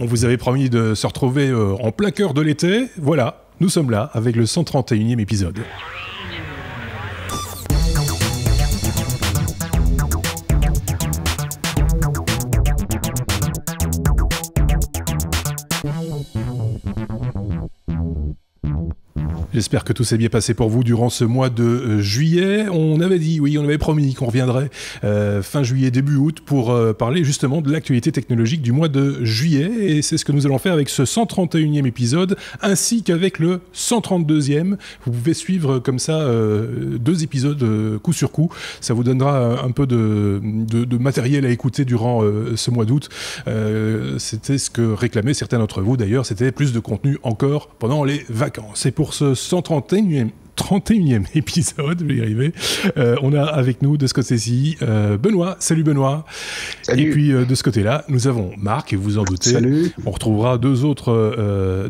On vous avait promis de se retrouver en plein cœur de l'été. Voilà, nous sommes là avec le 131e épisode. J'espère que tout s'est bien passé pour vous durant ce mois de juillet. On avait promis qu'on reviendrait fin juillet, début août pour parler justement de l'actualité technologique du mois de juillet. Et c'est ce que nous allons faire avec ce 131e épisode, ainsi qu'avec le 132e. Vous pouvez suivre comme ça 2 épisodes coup sur coup. Ça vous donnera un peu de matériel à écouter durant ce mois d'août. C'était ce que réclamaient certains d'entre vous d'ailleurs. C'était plus de contenu encore pendant les vacances. Et pour ce 131e épisode, je vais y arriver. On a avec nous de ce côté-ci Benoît. Salut Benoît. Salut. Et puis de ce côté-là, nous avons Marc, et vous en doutez. Salut. On retrouvera 2 autres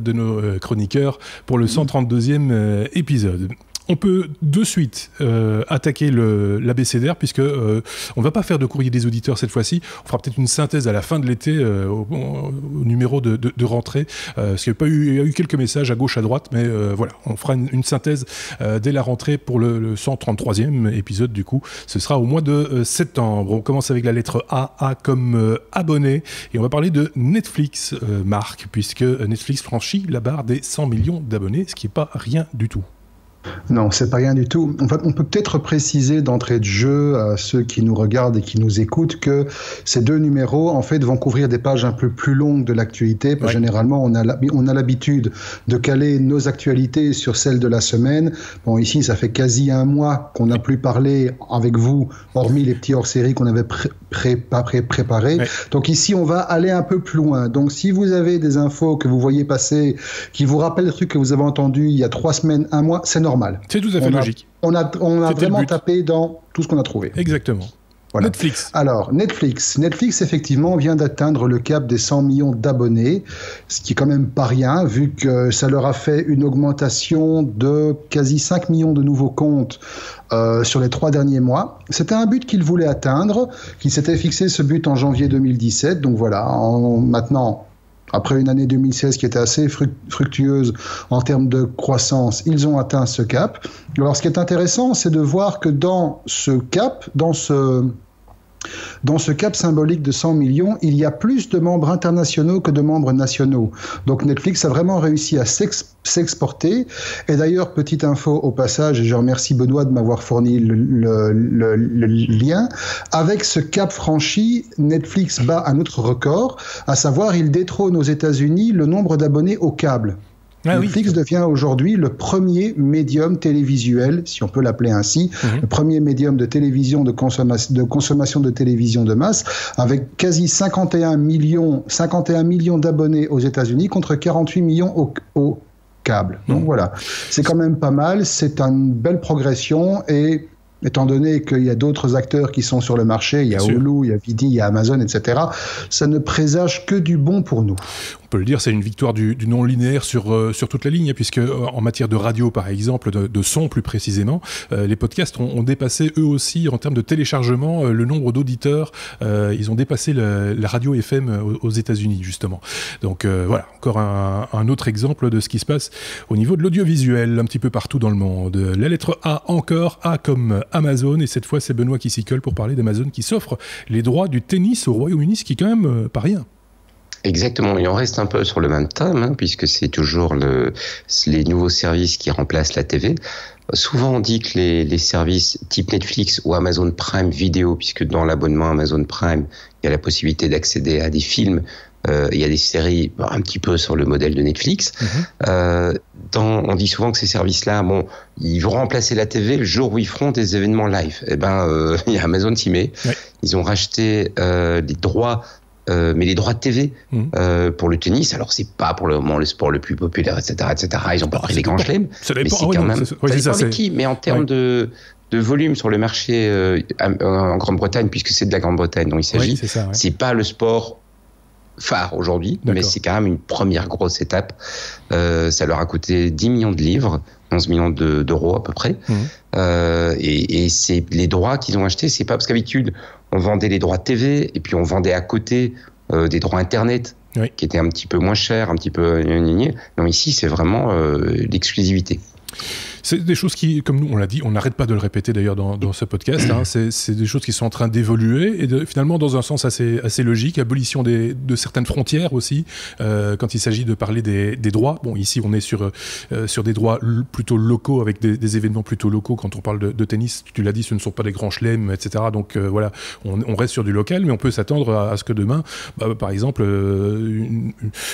de nos chroniqueurs pour le 132e épisode. On peut de suite attaquer l'abécédaire, puisque on va pas faire de courrier des auditeurs cette fois-ci. On fera peut-être une synthèse à la fin de l'été au numéro de rentrée, parce qu'il y a eu quelques messages à gauche, à droite, mais voilà, on fera une synthèse dès la rentrée pour le 133e épisode. Du coup, ce sera au mois de septembre. On commence avec la lettre A comme abonné, et on va parler de Netflix, Marc, puisque Netflix franchit la barre des 100 millions d'abonnés, ce qui est pas rien du tout. Non, c'est pas rien du tout. En fait, on peut peut-être préciser d'entrée de jeu à ceux qui nous regardent et qui nous écoutent que ces 2 numéros, en fait, vont couvrir des pages un peu plus longues de l'actualité. Parce que généralement, on a l'habitude de caler nos actualités sur celles de la semaine. Bon, ici, ça fait quasi un mois qu'on n'a plus parlé avec vous, hormis les petits hors-série qu'on avait préparés. Ouais. Donc ici, on va aller un peu plus loin. Donc, si vous avez des infos que vous voyez passer, qui vous rappellent des trucs que vous avez entendus il y a 3 semaines, 1 mois, c'est normal. C'est tout à fait logique. On a vraiment tapé dans tout ce qu'on a trouvé. Exactement. Voilà. Netflix. Alors, Netflix, effectivement, vient d'atteindre le cap des 100 millions d'abonnés, ce qui est quand même pas rien, vu que ça leur a fait une augmentation de quasi 5 millions de nouveaux comptes sur les 3 derniers mois. C'était un but qu'ils voulaient atteindre, qu'ils s'étaient fixé ce but en janvier 2017. Donc voilà, maintenant... Après une année 2016 qui était assez fructueuse en termes de croissance, ils ont atteint ce cap. Alors, ce qui est intéressant, c'est de voir que dans ce cap symbolique de 100 millions, il y a plus de membres internationaux que de membres nationaux. Donc Netflix a vraiment réussi à s'exporter. Et d'ailleurs, petite info au passage, et je remercie Benoît de m'avoir fourni le lien, avec ce cap franchi, Netflix bat un autre record, à savoir il détrône aux États-Unis le nombre d'abonnés au câble. Netflix devient aujourd'hui le premier médium télévisuel, si on peut l'appeler ainsi, le premier médium de télévision, de consommation de télévision de masse, avec quasi 51 millions d'abonnés aux États-Unis contre 48 millions au câble. Donc voilà, c'est quand même pas mal, c'est une belle progression et... Étant donné qu'il y a d'autres acteurs qui sont sur le marché, il y a Hulu, il y a Vidi, il y a Amazon, etc., ça ne présage que du bon pour nous. On peut le dire, c'est une victoire du non-linéaire sur toute la ligne, puisque en matière de radio, par exemple, de son plus précisément, les podcasts ont dépassé eux aussi, en termes de téléchargement, le nombre d'auditeurs. Ils ont dépassé la radio FM aux États-Unis, justement. Donc voilà, encore un autre exemple de ce qui se passe au niveau de l'audiovisuel, un petit peu partout dans le monde. La lettre A encore, A comme Amazon, et cette fois c'est Benoît qui s'y colle pour parler d'Amazon qui s'offre les droits du tennis au Royaume-Uni, ce qui est quand même pas rien. Exactement, et on reste un peu sur le même thème, puisque c'est toujours les nouveaux services qui remplacent la TV. Souvent on dit que les services type Netflix ou Amazon Prime Video, puisque dans l'abonnement Amazon Prime, il y a la possibilité d'accéder à des films, il y a des séries un petit peu sur le modèle de Netflix. On dit souvent que ces services-là, ils vont remplacer la TV le jour où ils feront des événements live. Il y a Amazon s'y met. Ouais. Ils ont racheté les droits, mais les droits de TV pour le tennis. Alors c'est pas pour le moment le sport le plus populaire, etc., etc. Ils ont pas pris les grands chelems, mais c'est quand même. Ça dépend avec qui. Mais en termes de volume sur le marché en Grande-Bretagne, puisque c'est de la Grande-Bretagne dont il s'agit, c'est pas le sport phare aujourd'hui, mais c'est quand même une première grosse étape. Ça leur a coûté 10 millions de livres, 11 millions d'euros à peu près. Et c'est les droits qu'ils ont achetés. C'est pas parce qu'habitude on vendait les droits TV et puis on vendait à côté des droits internet qui était un petit peu moins cher, un petit peu... Non, ici, c'est vraiment l'exclusivité. C'est des choses qui, comme nous on l'a dit, on n'arrête pas de le répéter d'ailleurs dans ce podcast, hein, c'est des choses qui sont en train d'évoluer et finalement dans un sens assez logique, abolition de certaines frontières aussi, quand il s'agit de parler des droits. Bon, ici on est sur des droits plutôt locaux, avec des événements plutôt locaux. Quand on parle de tennis, tu l'as dit, ce ne sont pas des grands chelems, etc. Donc voilà, on reste sur du local, mais on peut s'attendre à ce que demain, par exemple,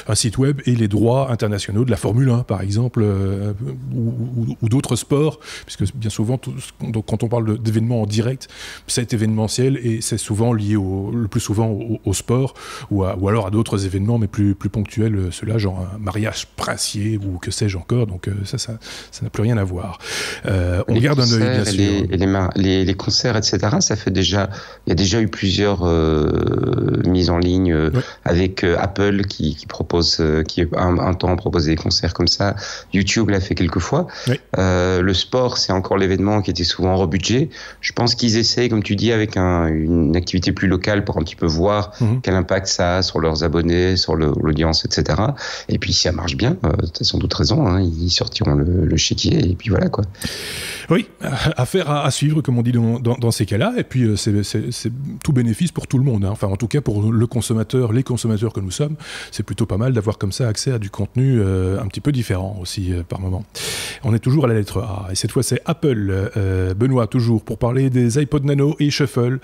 un site web ait les droits internationaux de la Formule 1, par exemple, ou d'autres sports, puisque bien souvent, donc quand on parle d'événements en direct, c'est événementiel et c'est souvent lié le plus souvent au sport ou alors à d'autres événements, mais plus ponctuels, ceux-là, genre un mariage princier ou que sais-je encore. Donc ça n'a plus rien à voir. On garde un œil, bien sûr. Les concerts, etc., ça fait déjà... Il y a déjà eu plusieurs mises en ligne avec Apple qui propose, qui un temps proposait des concerts comme ça. YouTube l'a fait quelques fois. Oui. Le sport, c'est encore l'événement qui était souvent hors budget. Je pense qu'ils essayent, comme tu dis, avec une activité plus locale pour un petit peu voir quel impact ça a sur leurs abonnés, sur l'audience, etc. Et puis, si ça marche bien, tu as sans doute raison, hein, ils sortiront le chéquier et puis voilà, quoi. Oui, affaire à suivre, comme on dit dans ces cas-là. Et puis, c'est tout bénéfice pour tout le monde, hein. Enfin, en tout cas, pour les consommateurs que nous sommes, c'est plutôt pas mal d'avoir comme ça accès à du contenu un petit peu différent aussi par moment. On est toujours à la lettre A. Et cette fois, c'est Apple. Benoît, toujours, pour parler des iPod Nano et Shuffle.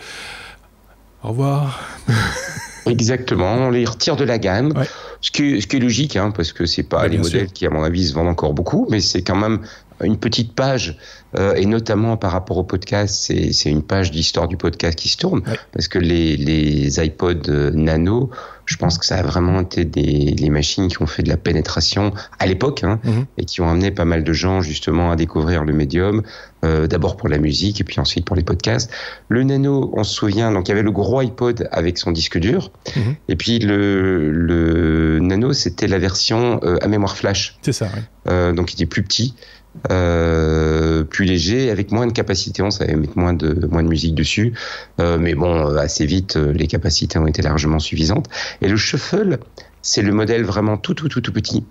Au revoir. Exactement, on les retire de la gamme, ce qui est logique, hein, parce que c'est pas les modèles qui, à mon avis, se vendent encore beaucoup, mais c'est quand même une petite page, et notamment par rapport au podcast, c'est une page d'histoire du podcast qui se tourne, parce que les iPod Nano, je pense que ça a vraiment été les machines qui ont fait de la pénétration à l'époque, hein, et qui ont amené pas mal de gens justement à découvrir le médium, d'abord pour la musique et puis ensuite pour les podcasts. Le Nano, on se souvient, donc il y avait le gros iPod avec son disque dur, et puis le Nano, c'était la version à mémoire flash. C'est ça, donc il était plus petit. Plus léger, avec moins de capacité, on savait mettre moins de musique dessus, mais bon, assez vite, les capacités ont été largement suffisantes. Et le Shuffle, c'est le modèle vraiment tout petit,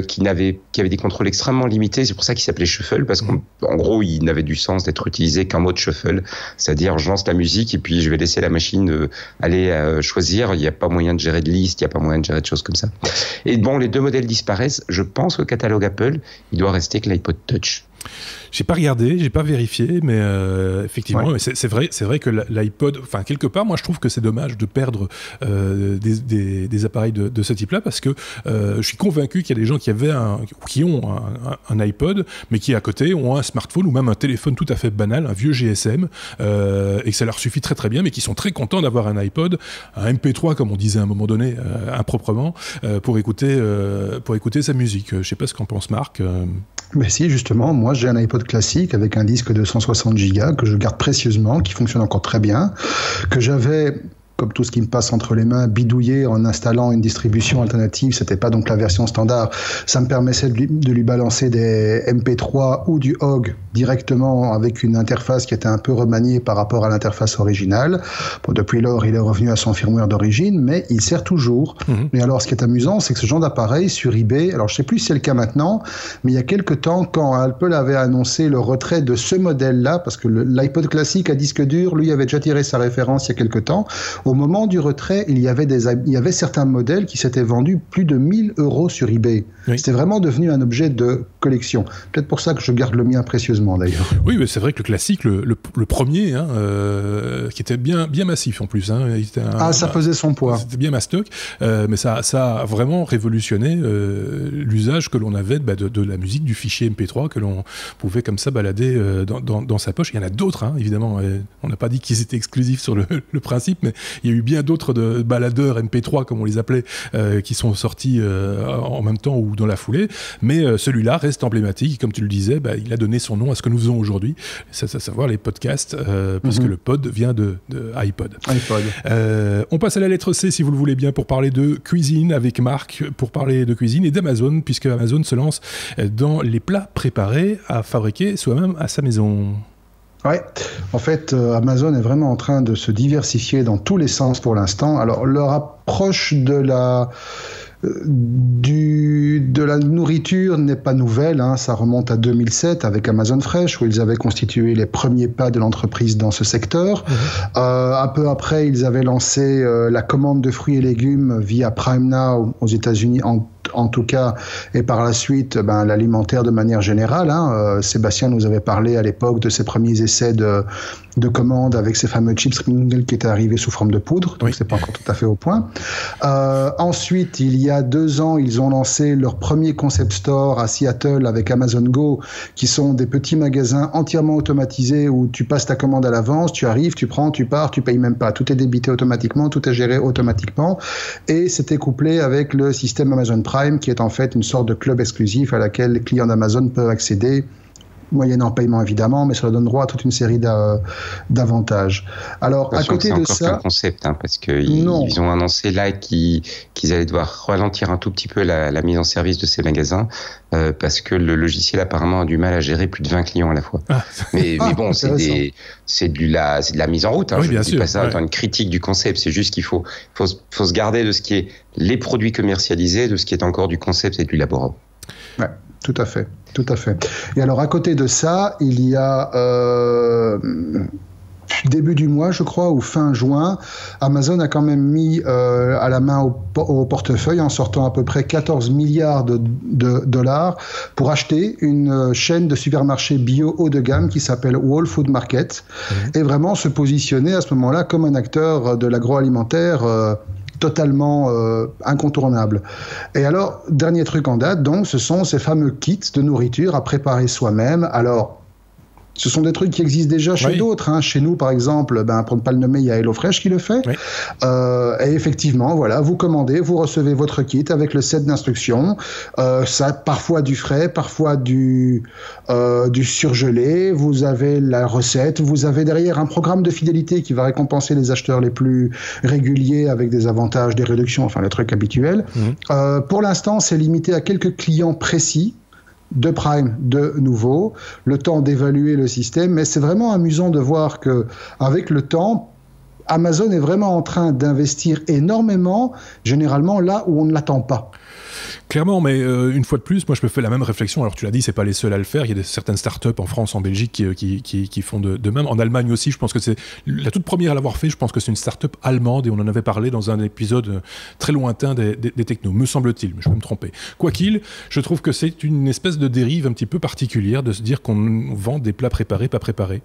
qui avait des contrôles extrêmement limités. C'est pour ça qu'il s'appelait Shuffle, parce qu'en gros, il n'avait du sens d'être utilisé qu'en mode Shuffle, c'est-à-dire je lance la musique et puis je vais laisser la machine aller choisir. Il n'y a pas moyen de gérer de liste, il n'y a pas moyen de gérer de choses comme ça. Et bon, les deux modèles disparaissent. Je pense qu'au catalogue Apple, il doit rester que l'iPod Touch. J'ai pas regardé, j'ai pas vérifié, mais effectivement, mais c'est vrai que l'iPod, enfin quelque part, moi je trouve que c'est dommage de perdre des appareils de ce type-là, parce que je suis convaincu qu'il y a des gens qui ont un iPod, mais qui à côté ont un smartphone ou même un téléphone tout à fait banal, un vieux GSM, et que ça leur suffit très très bien, mais qui sont très contents d'avoir un iPod, un MP3 comme on disait à un moment donné, improprement, pour écouter sa musique. Je sais pas ce qu'en pense Marc. Mais si, justement, moi j'ai un iPod classique avec un disque de 160 Go que je garde précieusement, qui fonctionne encore très bien, que j'avais, comme tout ce qui me passe entre les mains, bidouillé en installant une distribution alternative. C'était pas donc la version standard. Ça me permettait de lui balancer des MP3 ou du OGG directement avec une interface qui était un peu remaniée par rapport à l'interface originale. Bon, depuis lors, il est revenu à son firmware d'origine, mais il sert toujours. Mais alors, ce qui est amusant, c'est que ce genre d'appareil sur eBay, alors je sais plus si c'est le cas maintenant, mais il y a quelques temps, quand Apple avait annoncé le retrait de ce modèle-là, parce que l'iPod classique à disque dur, lui, avait déjà tiré sa référence il y a quelques temps. Au moment du retrait, il y avait certains modèles qui s'étaient vendus plus de 1 000 € sur eBay. Oui. C'était vraiment devenu un objet de collection. Peut-être pour ça que je garde le mien précieusement, d'ailleurs. Oui, mais c'est vrai que le classique, le premier, hein, qui était bien massif en plus. Hein, ça faisait son poids. C'était bien mastoc, mais ça a vraiment révolutionné l'usage que l'on avait de la musique, du fichier MP3 que l'on pouvait comme ça balader dans sa poche. Il y en a d'autres, hein, évidemment. On n'a pas dit qu'ils étaient exclusifs sur le principe, mais il y a eu bien d'autres baladeurs MP3, comme on les appelait, qui sont sortis en même temps ou dans la foulée. Mais celui-là reste emblématique. Comme tu le disais, il a donné son nom à ce que nous faisons aujourd'hui, c'est à savoir les podcasts, puisque le pod vient de iPod. On passe à la lettre C, si vous le voulez bien, pour parler de cuisine avec Marc, pour parler de cuisine et d'Amazon, puisque Amazon se lance dans les plats préparés à fabriquer soi-même à sa maison. Ouais, en fait, Amazon est vraiment en train de se diversifier dans tous les sens pour l'instant. Alors, leur approche de la nourriture n'est pas nouvelle, hein. Ça remonte à 2007 avec Amazon Fresh, où ils avaient constitué les premiers pas de l'entreprise dans ce secteur. Un peu après, ils avaient lancé la commande de fruits et légumes via Prime Now aux États-Unis en tout cas, et par la suite, l'alimentaire de manière générale. Hein. Sébastien nous avait parlé à l'époque de ses premiers essais de commande avec ces fameux chips Pringles qui étaient arrivés sous forme de poudre, donc c'est pas encore tout à fait au point. Ensuite, il y a 2 ans, ils ont lancé leur premier concept store à Seattle avec Amazon Go, qui sont des petits magasins entièrement automatisés où tu passes ta commande à l'avance, tu arrives, tu prends, tu pars, tu payes même pas. Tout est débité automatiquement, tout est géré automatiquement, et c'était couplé avec le système Amazon Prime, qui est en fait une sorte de club exclusif à laquelle les clients d'Amazon peuvent accéder, moyennant paiement évidemment, mais ça donne droit à toute une série d'avantages. Alors, à côté de ça... C'est encore un concept, hein, parce qu'ils ont annoncé là qu'ils allaient devoir ralentir un tout petit peu la mise en service de ces magasins, parce que le logiciel apparemment a du mal à gérer plus de 20 clients à la fois. Mais bon, c'est de la mise en route. Hein. Oui, je ne dis pas ça dans une critique du concept, c'est juste qu'il faut se garder de ce qui est les produits commercialisés, de ce qui est encore du concept et du laboratoire. Ouais. Tout à fait, tout à fait. Et alors, à côté de ça, il y a début du mois, je crois, ou fin juin, Amazon a quand même mis à la main au portefeuille en sortant à peu près 14 milliards de dollars pour acheter une chaîne de supermarchés bio haut de gamme qui s'appelle Whole Food Market, et vraiment se positionner à ce moment-là comme un acteur de l'agroalimentaire totalement incontournable. Et alors, dernier truc en date, donc, ce sont ces fameux kits de nourriture à préparer soi-même. Alors, ce sont des trucs qui existent déjà chez d'autres. Hein. Chez nous, par exemple, pour ne pas le nommer, il y a HelloFresh qui le fait. Oui. Et effectivement, voilà, vous commandez, vous recevez votre kit avec le set d'instructions. Ça, parfois du frais, parfois du surgelé. Vous avez la recette. Vous avez derrière un programme de fidélité qui va récompenser les acheteurs les plus réguliers avec des avantages, des réductions, enfin les trucs habituels. Pour l'instant, c'est limité à quelques clients précis de Prime de nouveau, le temps d'évaluer le système, mais c'est vraiment amusant de voir que avec le temps, Amazon est vraiment en train d'investir énormément, généralement là où on ne l'attend pas. Clairement, mais une fois de plus, moi je me fais la même réflexion. Alors tu l'as dit, c'est pas les seuls à le faire. Il y a certaines startups en France, en Belgique qui font de même. En Allemagne aussi, je pense que c'est la toute première à l'avoir fait. Je pense que c'est une startup allemande et on en avait parlé dans un épisode très lointain des technos, me semble-t-il, mais je peux me tromper. Quoi qu'il, je trouve que c'est une espèce de dérive un petit peu particulière de se dire qu'on vend des plats préparés, pas préparés,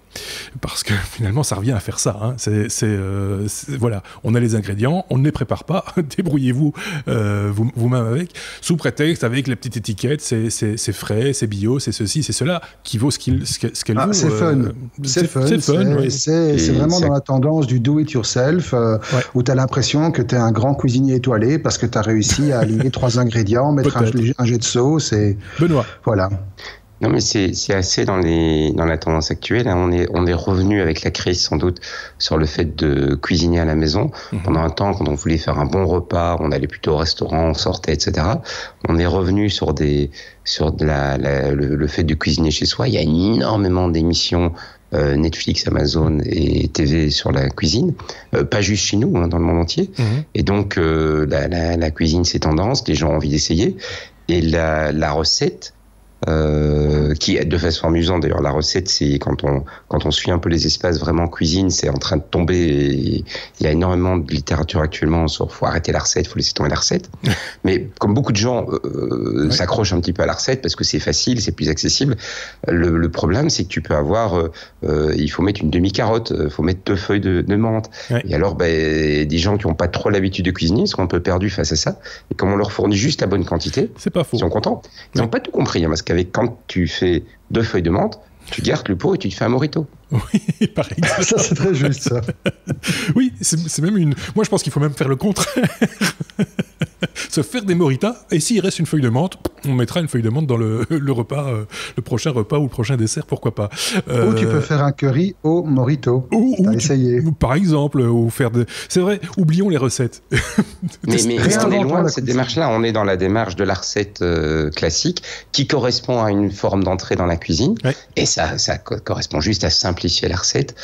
parce que finalement ça revient à faire ça. Hein. Voilà, on a les ingrédients, on ne les prépare pas, débrouillez-vous vous-même avec. Sous prétexte, avec les petites étiquettes, c'est frais, c'est bio, c'est ceci, c'est cela, qui vaut ce qu'elle vaut. C'est fun. C'est fun. Oui. C'est vraiment dans la tendance du do-it-yourself, où tu as l'impression que tu es un grand cuisinier étoilé parce que tu as réussi à aligner 3 ingrédients, mettre un jet de sauce et... Benoît. Voilà. Non, mais c'est assez dans la tendance actuelle. Hein. On est revenu avec la crise, sans doute, sur le fait de cuisiner à la maison. Pendant un temps, quand on voulait faire un bon repas, on allait plutôt au restaurant, on sortait, etc. On est revenu sur le fait de cuisiner chez soi. Il y a énormément d'émissions Netflix, Amazon et TV sur la cuisine, pas juste chez nous, hein, dans le monde entier. Et donc, la cuisine, c'est tendance, les gens ont envie d'essayer. Et la recette, qui est de façon amusante d'ailleurs, la recette, c'est quand on suit un peu les espaces vraiment cuisine, c'est en train de tomber, et il y a énormément de littérature actuellement sur faut arrêter la recette, faut laisser tomber la recette. Mais comme beaucoup de gens s'accrochent un petit peu à la recette parce que c'est facile, c'est plus accessible, le problème c'est que tu peux avoir il faut mettre une demi-carotte, il faut mettre 2 feuilles de menthe, et alors des gens qui n'ont pas trop l'habitude de cuisiner sont un peu perdus face à ça, et comme on leur fournit juste la bonne quantité, c'est pas faux, ils sont contents. Ils n'ont pas tout compris, hein, parce quand tu fais 2 feuilles de menthe, tu gardes le pot et tu te fais un mojito. Oui, pareil. Ça, c'est très juste, ça. Oui, c'est même une... Moi, je pense qu'il faut même faire le contraire. se faire des moritas, et s'il reste une feuille de menthe, on mettra une feuille de menthe dans le repas, le prochain repas ou le prochain dessert, pourquoi pas. Ou tu peux faire un curry au morito. T'as essayé. Par exemple, ou faire c'est vrai, oublions les recettes. mais on est loin de cette démarche-là. On est dans la démarche de la recette classique qui correspond à une forme d'entrée dans la cuisine. Ouais. Et ça correspond juste à simplifier la recette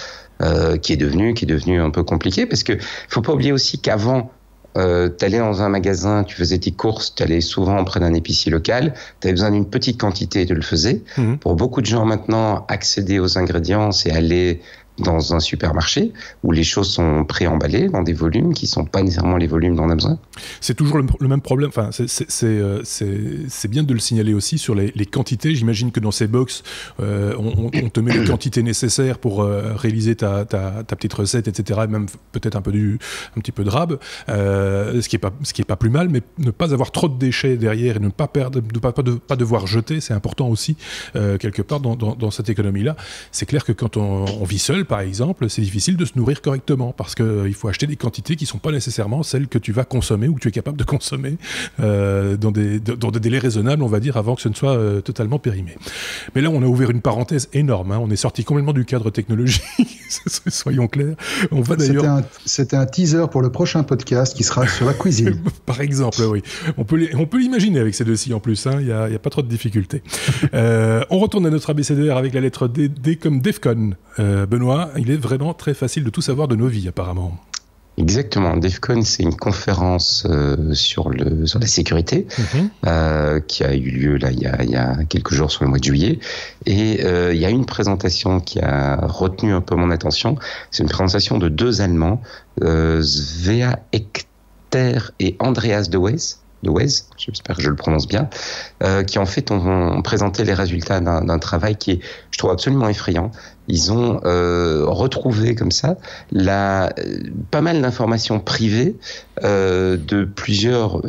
qui est devenue un peu compliquée. Parce que faut pas oublier aussi qu'avant, t'allais dans un magasin, tu faisais tes courses, t'allais souvent auprès d'un épicier local, t'avais besoin d'une petite quantité et tu le faisais. Pour beaucoup de gens maintenant, accéder aux ingrédients, c'est aller dans un supermarché où les choses sont préemballées dans des volumes qui sont pas nécessairement les volumes dont on a besoin. C'est toujours le même problème. Enfin, c'est bien de le signaler aussi sur les quantités. J'imagine que dans ces box, on te met les quantités nécessaires pour réaliser ta petite recette, etc. Et même peut-être un petit peu de rab, ce qui est pas plus mal, mais ne pas avoir trop de déchets derrière et ne pas perdre, pas devoir jeter, c'est important aussi quelque part dans cette économie-là. C'est clair que quand on vit seul, par exemple, c'est difficile de se nourrir correctement parce qu'il faut acheter des quantités qui ne sont pas nécessairement celles que tu vas consommer ou que tu es capable de consommer dans des délais raisonnables, on va dire, avant que ce ne soit totalement périmé. Mais là, on a ouvert une parenthèse énorme. On est sorti complètement du cadre technologique, soyons clairs. On va d'ailleurs... C'était un teaser pour le prochain podcast qui sera sur la cuisine. Par exemple, oui. On peut l'imaginer avec ces deux-ci en plus. Il n'y a pas trop de difficultés. On retourne à notre abécédaire avec la lettre D, D comme DEFCON. Benoît, il est vraiment très facile de tout savoir de nos vies, apparemment. Exactement. DEFCON, c'est une conférence sur la sécurité qui a eu lieu là il y a quelques jours sur le mois de juillet. Et il y a une présentation qui a retenu un peu mon attention. C'est une présentation de deux Allemands, Svea Echter et Andreas de Wez, j'espère que je le prononce bien, qui en fait ont présenté les résultats d'un travail qui est, je trouve, absolument effrayant. Ils ont retrouvé comme ça pas mal d'informations privées de plusieurs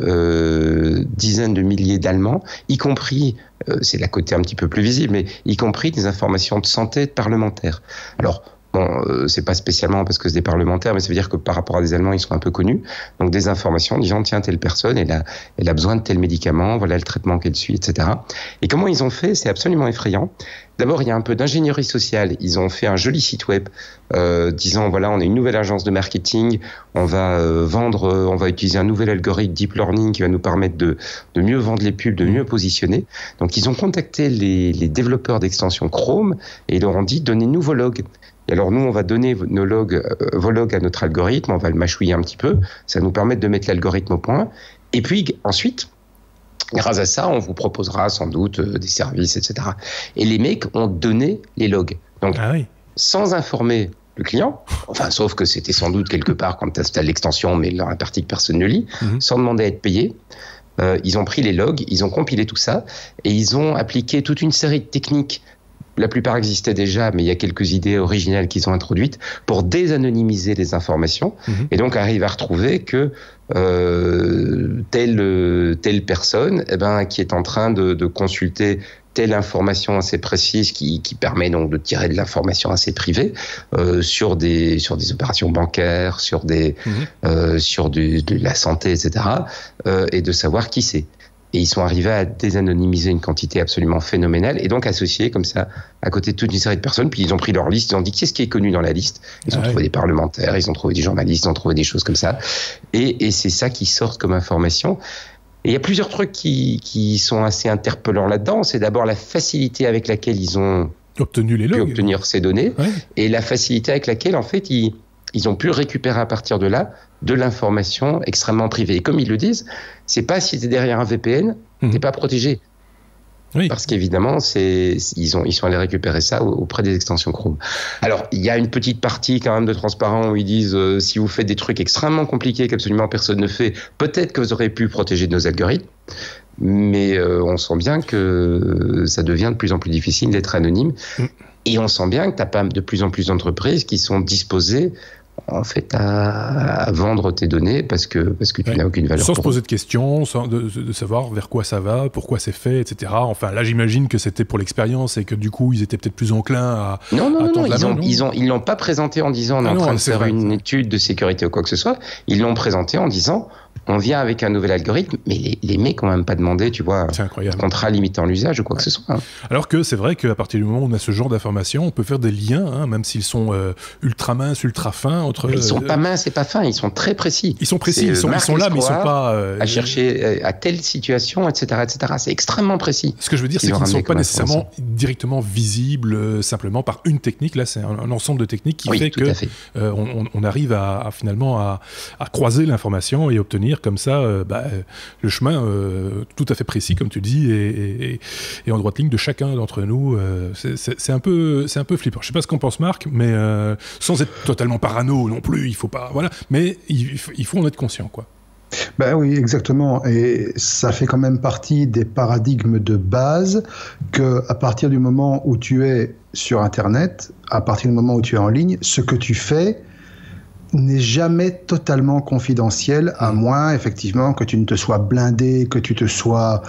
dizaines de milliers d'Allemands, y compris, c'est la côté un petit peu plus visible, mais y compris des informations de santé de parlementaires. Alors, bon, c'est pas spécialement parce que c'est des parlementaires, mais ça veut dire que par rapport à des Allemands, ils sont un peu connus. Donc des informations disant, tiens, telle personne, elle a besoin de tel médicament, voilà le traitement qu'elle suit, etc. Et comment ils ont fait, c'est absolument effrayant. D'abord, il y a un peu d'ingénierie sociale. Ils ont fait un joli site web disant, voilà, on est une nouvelle agence de marketing, on va on va utiliser un nouvel algorithme deep learning qui va nous permettre de mieux vendre les pubs, de mieux positionner. Donc ils ont contacté les développeurs d'extension Chrome et ils leur ont dit, donnez-nous vos logs. Et alors nous, on va donner vos logs à notre algorithme, on va le mâchouiller un petit peu, ça va nous permettre de mettre l'algorithme au point. Et puis ensuite, grâce à ça, on vous proposera sans doute des services, etc. Et les mecs ont donné les logs. Donc, sans informer le client, enfin, sauf que c'était sans doute quelque part quand tu installes l'extension, mais dans la partie que personne ne lit, sans demander à être payé. Ils ont pris les logs, ils ont compilé tout ça, et ils ont appliqué toute une série de techniques. La plupart existaient déjà, mais il y a quelques idées originales qu'ils ont introduites pour désanonymiser les informations et donc arriver à retrouver que telle personne qui est en train de consulter telle information assez précise qui permet donc de tirer de l'information assez privée sur des opérations bancaires, sur de la santé, etc. Et de savoir qui c'est. Et ils sont arrivés à désanonymiser une quantité absolument phénoménale et donc associer comme ça à côté de toute une série de personnes. Puis ils ont pris leur liste, ils ont dit qui est-ce qui est connu dans la liste. Ils ont trouvé des parlementaires, ils ont trouvé des journalistes, ils ont trouvé des choses comme ça. Et c'est ça qui sort comme information. Et il y a plusieurs trucs qui sont assez interpellants là-dedans. C'est d'abord la facilité avec laquelle ils ont obtenu les logs, pu obtenir ces données et la facilité avec laquelle en fait ils ont pu récupérer à partir de là de l'information extrêmement privée. Et comme ils le disent, c'est pas si tu es derrière un VPN, t'es pas protégé. Oui. Parce qu'évidemment, ils sont allés récupérer ça auprès des extensions Chrome. Alors, il y a une petite partie quand même de transparent où ils disent si vous faites des trucs extrêmement compliqués qu'absolument personne ne fait, peut-être que vous aurez pu protéger nos algorithmes. Mais on sent bien que ça devient de plus en plus difficile d'être anonyme. Et on sent bien que tu as pas de plus en plus d'entreprises qui sont disposées en fait à vendre tes données parce que tu n'as aucune valeur. Sans se poser de questions, de savoir vers quoi ça va, pourquoi c'est fait, etc. Enfin là j'imagine que c'était pour l'expérience et que du coup ils étaient peut-être plus enclins à... Non, ils l'ont pas présenté en disant on est en train de faire une étude de sécurité ou quoi que ce soit. Ils l'ont présenté en disant on vient avec un nouvel algorithme, mais les mecs n'ont même pas demandé, tu vois, un contrat limitant l'usage ou quoi que ce soit. Alors que c'est vrai qu'à partir du moment où on a ce genre d'informations, on peut faire des liens, même s'ils sont ultra minces, ultra fins. Entre, ils sont pas minces et pas fins, ils sont très précis. Ils sont précis, ils sont là, mais ils sont pas... à chercher à telle situation, etc., etc. C'est extrêmement précis. Ce que je veux dire, c'est qu'ils ne sont pas nécessairement directement visibles simplement par une technique. Là, c'est un ensemble de techniques qui fait que on arrive finalement à croiser l'information et obtenir comme ça le chemin tout à fait précis, comme tu dis, et en droite ligne de chacun d'entre nous. C'est un peu flippant. Je ne sais pas ce qu'en pense Marc, mais sans être totalement parano non plus, il faut pas, voilà, mais il faut en être conscient, quoi. Ben oui, exactement. Et ça fait quand même partie des paradigmes de base que, à partir du moment où tu es sur Internet, à partir du moment où tu es en ligne, ce que tu fais n'est jamais totalement confidentiel, à moins effectivement que tu ne te sois blindé, que tu te sois...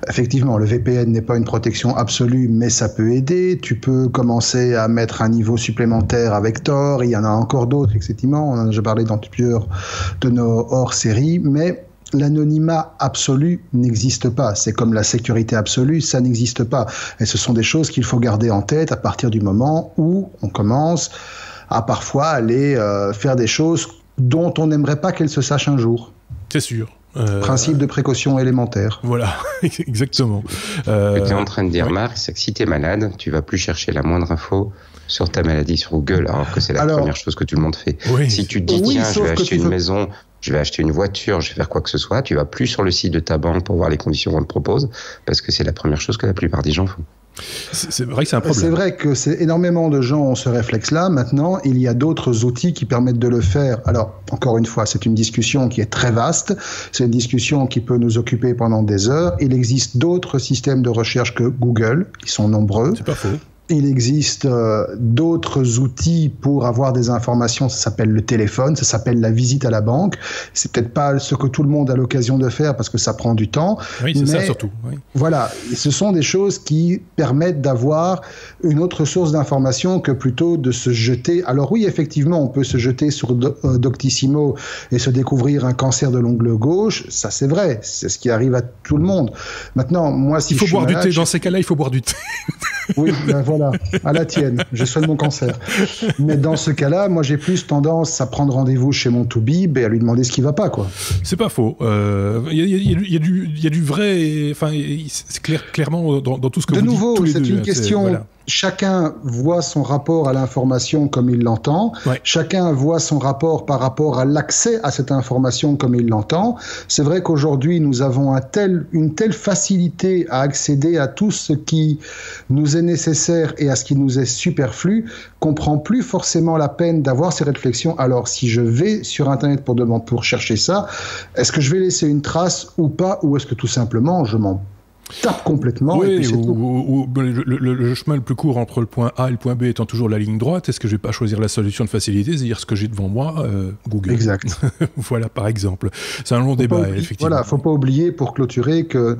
Effectivement, le VPN n'est pas une protection absolue, mais ça peut aider. Tu peux commencer à mettre un niveau supplémentaire avec Tor, il y en a encore d'autres, effectivement, on en a déjà parlé dans plusieurs de nos hors-séries, mais l'anonymat absolu n'existe pas. C'est comme la sécurité absolue, ça n'existe pas. Et ce sont des choses qu'il faut garder en tête à partir du moment où on commence à parfois aller faire des choses dont on n'aimerait pas qu'elles se sachent un jour. C'est sûr. Principe de précaution élémentaire. Voilà, exactement. Ce que tu es en train de dire, Marc, c'est que si tu es malade, tu vas plus chercher la moindre info sur ta maladie sur Google, alors que c'est la première chose que tout le monde fait. Oui. Si tu te dis, tiens, je vais acheter une maison, je vais acheter une voiture, je vais faire quoi que ce soit, tu vas plus sur le site de ta banque pour voir les conditions qu'on te propose, parce que c'est la première chose que la plupart des gens font. C'est vrai que c'est un problème. C'est vrai que énormément de gens ont ce réflexe-là. Maintenant, il y a d'autres outils qui permettent de le faire. Alors, encore une fois, c'est une discussion qui est très vaste. C'est une discussion qui peut nous occuper pendant des heures. Il existe d'autres systèmes de recherche que Google. Ils sont nombreux. C'est pas faux. Il existe d'autres outils pour avoir des informations, ça s'appelle le téléphone, ça s'appelle la visite à la banque. C'est peut-être pas ce que tout le monde a l'occasion de faire parce que ça prend du temps. Oui, c'est ça surtout. Oui. Voilà, ce sont des choses qui permettent d'avoir une autre source d'information que plutôt de se jeter. Alors oui, effectivement, on peut se jeter sur Doctissimo et se découvrir un cancer de l'ongle gauche, ça c'est vrai, c'est ce qui arrive à tout le monde. Maintenant, moi, si il faut boire du thé. Dans ces cas-là, il faut boire du thé. Oui, ben voilà, à la tienne, je soigne mon cancer. Mais dans ce cas-là, moi j'ai plus tendance à prendre rendez-vous chez mon toubib et à lui demander ce qui va pas, quoi. C'est pas faux. Il y a du vrai, enfin, c'est clairement dans tout ce que vous dites. De nouveau, c'est une question... Voilà. Chacun voit son rapport à l'information comme il l'entend. Ouais. Chacun voit son rapport par rapport à l'accès à cette information comme il l'entend. C'est vrai qu'aujourd'hui, nous avons une telle facilité à accéder à tout ce qui nous est nécessaire et à ce qui nous est superflu qu'on prend plus forcément la peine d'avoir ces réflexions. Alors, si je vais sur Internet pour chercher ça, est-ce que je vais laisser une trace ou pas, ou est-ce que tout simplement je m'en tape complètement? Oui, et puis le chemin le plus court entre le point A et le point B étant toujours la ligne droite, est-ce que je vais pas choisir la solution de facilité, c'est-à-dire ce que j'ai devant moi, Google. Exact. Voilà, par exemple. C'est un long débat, effectivement. Voilà, faut pas oublier, pour clôturer, que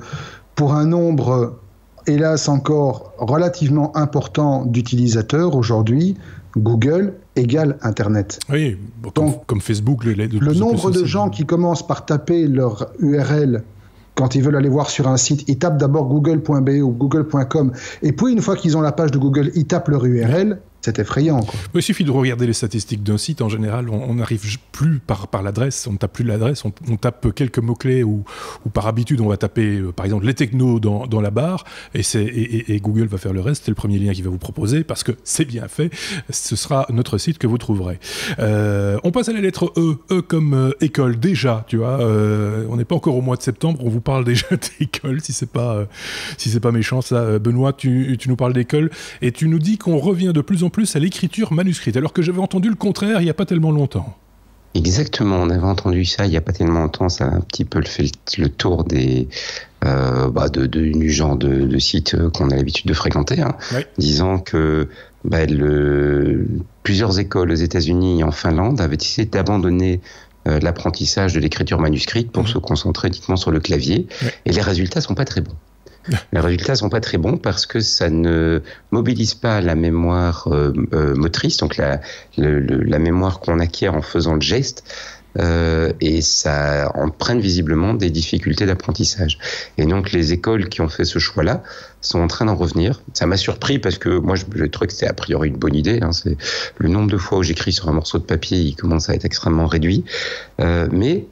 pour un nombre, hélas encore, relativement important d'utilisateurs aujourd'hui, Google égale Internet. Oui, donc, comme Facebook. Le nombre de gens qui commencent par taper leur URL quand ils veulent aller voir sur un site, ils tapent d'abord google.be ou google.com, et puis une fois qu'ils ont la page de Google, ils tapent leur URL. C'est effrayant, quoi. Il suffit de regarder les statistiques d'un site. En général, on n'arrive plus par l'adresse. On ne tape plus l'adresse. On tape quelques mots-clés ou par habitude, on va taper, par exemple, les technos dans la barre et Google va faire le reste. C'est le premier lien qu'il va vous proposer parce que c'est bien fait. Ce sera notre site que vous trouverez. On passe à la lettre E. E comme école. Déjà, tu vois, on n'est pas encore au mois de septembre. On vous parle déjà d'école, si c'est pas méchant, ça. Benoît, tu nous parles d'école et tu nous dis qu'on revient de plus en plus à l'écriture manuscrite, alors que j'avais entendu le contraire il n'y a pas tellement longtemps. Exactement, on avait entendu ça il n'y a pas tellement longtemps, ça a un petit peu fait le tour du genre de site qu'on a l'habitude de fréquenter, disant que plusieurs écoles aux États-Unis et en Finlande avaient décidé d'abandonner l'apprentissage de l'écriture manuscrite pour se concentrer uniquement sur le clavier, et les résultats sont pas très bons. Les résultats sont pas très bons parce que ça ne mobilise pas la mémoire motrice, donc la mémoire qu'on acquiert en faisant le geste, et ça entraîne visiblement des difficultés d'apprentissage. Et donc les écoles qui ont fait ce choix-là sont en train d'en revenir. Ça m'a surpris parce que moi je trouvais que c'était a priori une bonne idée. C'est le nombre de fois où j'écris sur un morceau de papier, il commence à être extrêmement réduit. Mais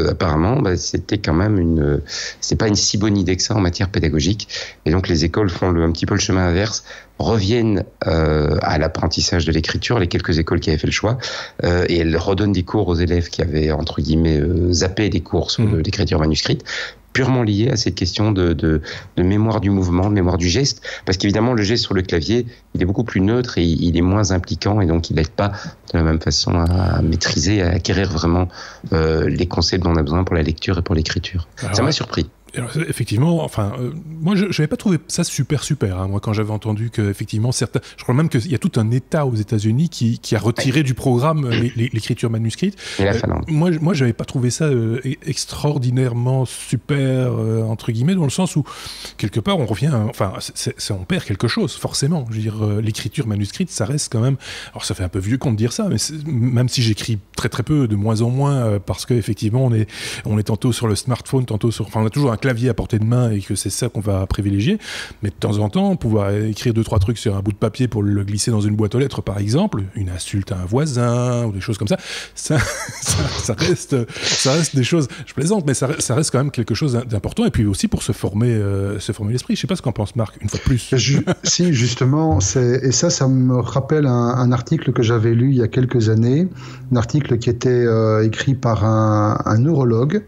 apparemment, c'était quand même c'est pas une si bonne idée que ça en matière pédagogique. Et donc les écoles font un petit peu le chemin inverse, reviennent à l'apprentissage de l'écriture, les quelques écoles qui avaient fait le choix, et elles redonnent des cours aux élèves qui avaient entre guillemets zappé des cours sur l'écriture manuscrite, purement lié à cette question de mémoire du mouvement, de mémoire du geste, parce qu'évidemment le geste sur le clavier, il est beaucoup plus neutre et il est moins impliquant, et donc il n'aide pas de la même façon à maîtriser, à acquérir vraiment les concepts dont on a besoin pour la lecture et pour l'écriture. Ça m'a surpris. Alors, effectivement, moi je n'avais pas trouvé ça super, hein, moi quand j'avais entendu qu'effectivement certains, je crois même qu'il y a tout un État aux États-Unis qui a retiré du programme l'écriture manuscrite. Et la Finlande. Moi j'avais pas trouvé ça extraordinairement super entre guillemets, dans le sens où quelque part on revient, on perd quelque chose forcément. Je veux dire, l'écriture manuscrite, ça reste quand même. Alors ça fait un peu vieux con de dire ça, mais même si j'écris très très peu, de moins en moins, parce qu'effectivement on est tantôt sur le smartphone, tantôt sur, on a toujours un clavier à portée de main et que c'est ça qu'on va privilégier, mais de temps en temps pouvoir écrire 2-3 trucs sur un bout de papier pour le glisser dans une boîte aux lettres par exemple, une insulte à un voisin ou des choses comme ça, ça reste des choses, je plaisante, mais ça reste quand même quelque chose d'important, et puis aussi pour se former l'esprit. Je sais pas ce qu'en pense Marc, une fois de plus. Si, justement, et ça me rappelle un article que j'avais lu il y a quelques années, un article qui était écrit par un neurologue,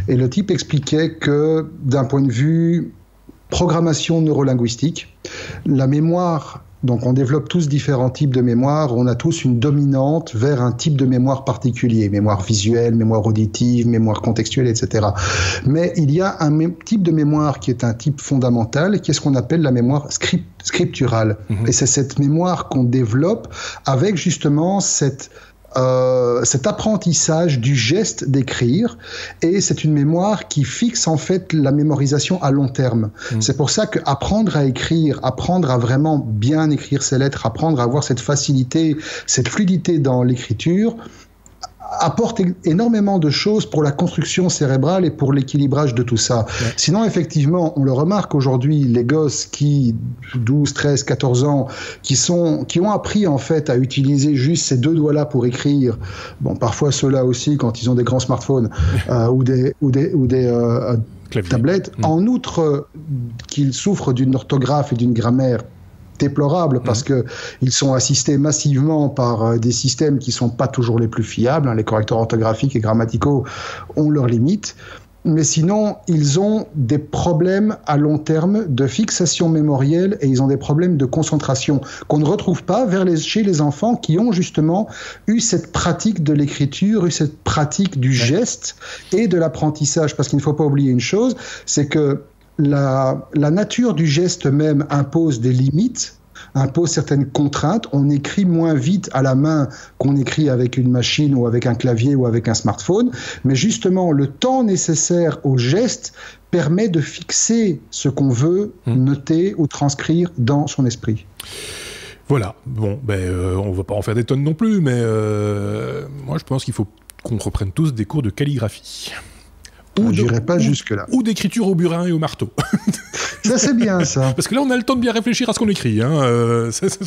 et le type expliquait que d'un point de vue programmation neurolinguistique, la mémoire, donc on développe tous différents types de mémoire, on a tous une dominante vers un type de mémoire particulier, mémoire visuelle, mémoire auditive, mémoire contextuelle, etc. Mais il y a un type de mémoire qui est un type fondamental, qui est ce qu'on appelle la mémoire scripturale. Et c'est cette mémoire qu'on développe avec justement cet apprentissage du geste d'écrire, et c'est une mémoire qui fixe en fait la mémorisation à long terme. C'est pour ça qu'apprendre à écrire, apprendre à vraiment bien écrire ses lettres, apprendre à avoir cette facilité, cette fluidité dans l'écriture, apporte énormément de choses pour la construction cérébrale et pour l'équilibrage de tout ça. Ouais. Sinon, effectivement, on le remarque aujourd'hui, les gosses qui, 12, 13, 14 ans, qui ont appris en fait à utiliser juste ces deux doigts-là pour écrire, bon, parfois ceux-là aussi quand ils ont des grands smartphones ou des tablettes, en outre qu'ils souffrent d'une orthographe et d'une grammaire déplorable, parce qu'ils sont assistés massivement par des systèmes qui ne sont pas toujours les plus fiables. Les correcteurs orthographiques et grammaticaux ont leurs limites. Mais sinon, ils ont des problèmes à long terme de fixation mémorielle, et ils ont des problèmes de concentration qu'on ne retrouve pas chez les enfants qui ont justement eu cette pratique de l'écriture, eu cette pratique du geste et de l'apprentissage. Parce qu'il ne faut pas oublier une chose, c'est que la nature du geste même impose des limites, impose certaines contraintes. On écrit moins vite à la main qu'on écrit avec une machine ou avec un clavier ou avec un smartphone, mais justement le temps nécessaire au geste permet de fixer ce qu'on veut noter ou transcrire dans son esprit. Voilà, bon, on ne va pas en faire des tonnes non plus, mais moi je pense qu'il faut qu'on reprenne tous des cours de calligraphie. Je n'irai pas jusque-là. Ou d'écriture au burin et au marteau. Ça, c'est bien, ça. Parce que là, on a le temps de bien réfléchir à ce qu'on écrit.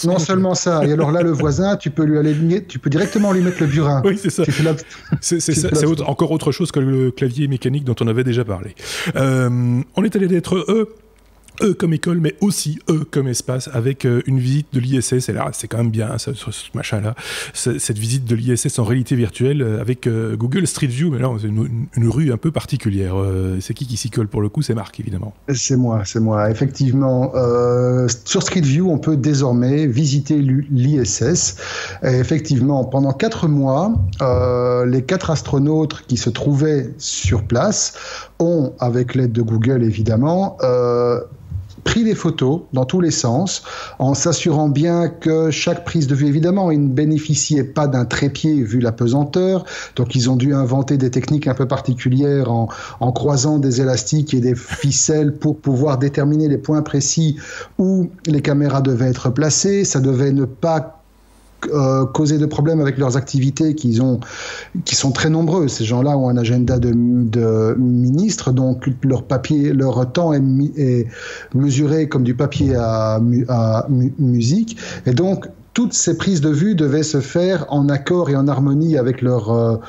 Non seulement ça. Et alors là, le voisin, tu peux directement lui mettre le burin. Oui, c'est ça. C'est encore autre chose que le clavier mécanique dont on avait déjà parlé. On est allé d'être E comme école, mais aussi E comme espace, avec une visite de l'ISS. Et là, c'est quand même bien, ce machin-là. Cette visite de l'ISS en réalité virtuelle avec Google Street View. Mais là, c'est une rue un peu particulière. C'est qui s'y colle pour le coup? C'est Marc, évidemment. C'est moi. Effectivement, sur Street View, on peut désormais visiter l'ISS. Et effectivement, pendant 4 mois, les 4 astronautes qui se trouvaient sur place ont, avec l'aide de Google évidemment, pris des photos dans tous les sens, en s'assurant bien que chaque prise de vue, évidemment, ils ne bénéficiaient pas d'un trépied vu la pesanteur, donc ils ont dû inventer des techniques un peu particulières en croisant des élastiques et des ficelles pour pouvoir déterminer les points précis où les caméras devaient être placées. Ça devait ne pas causer de problèmes avec leurs activités qui sont très nombreux. Ces gens-là ont un agenda de ministres, donc leur temps est mesuré comme du papier à musique, et donc toutes ces prises de vue devaient se faire en accord et en harmonie avec leur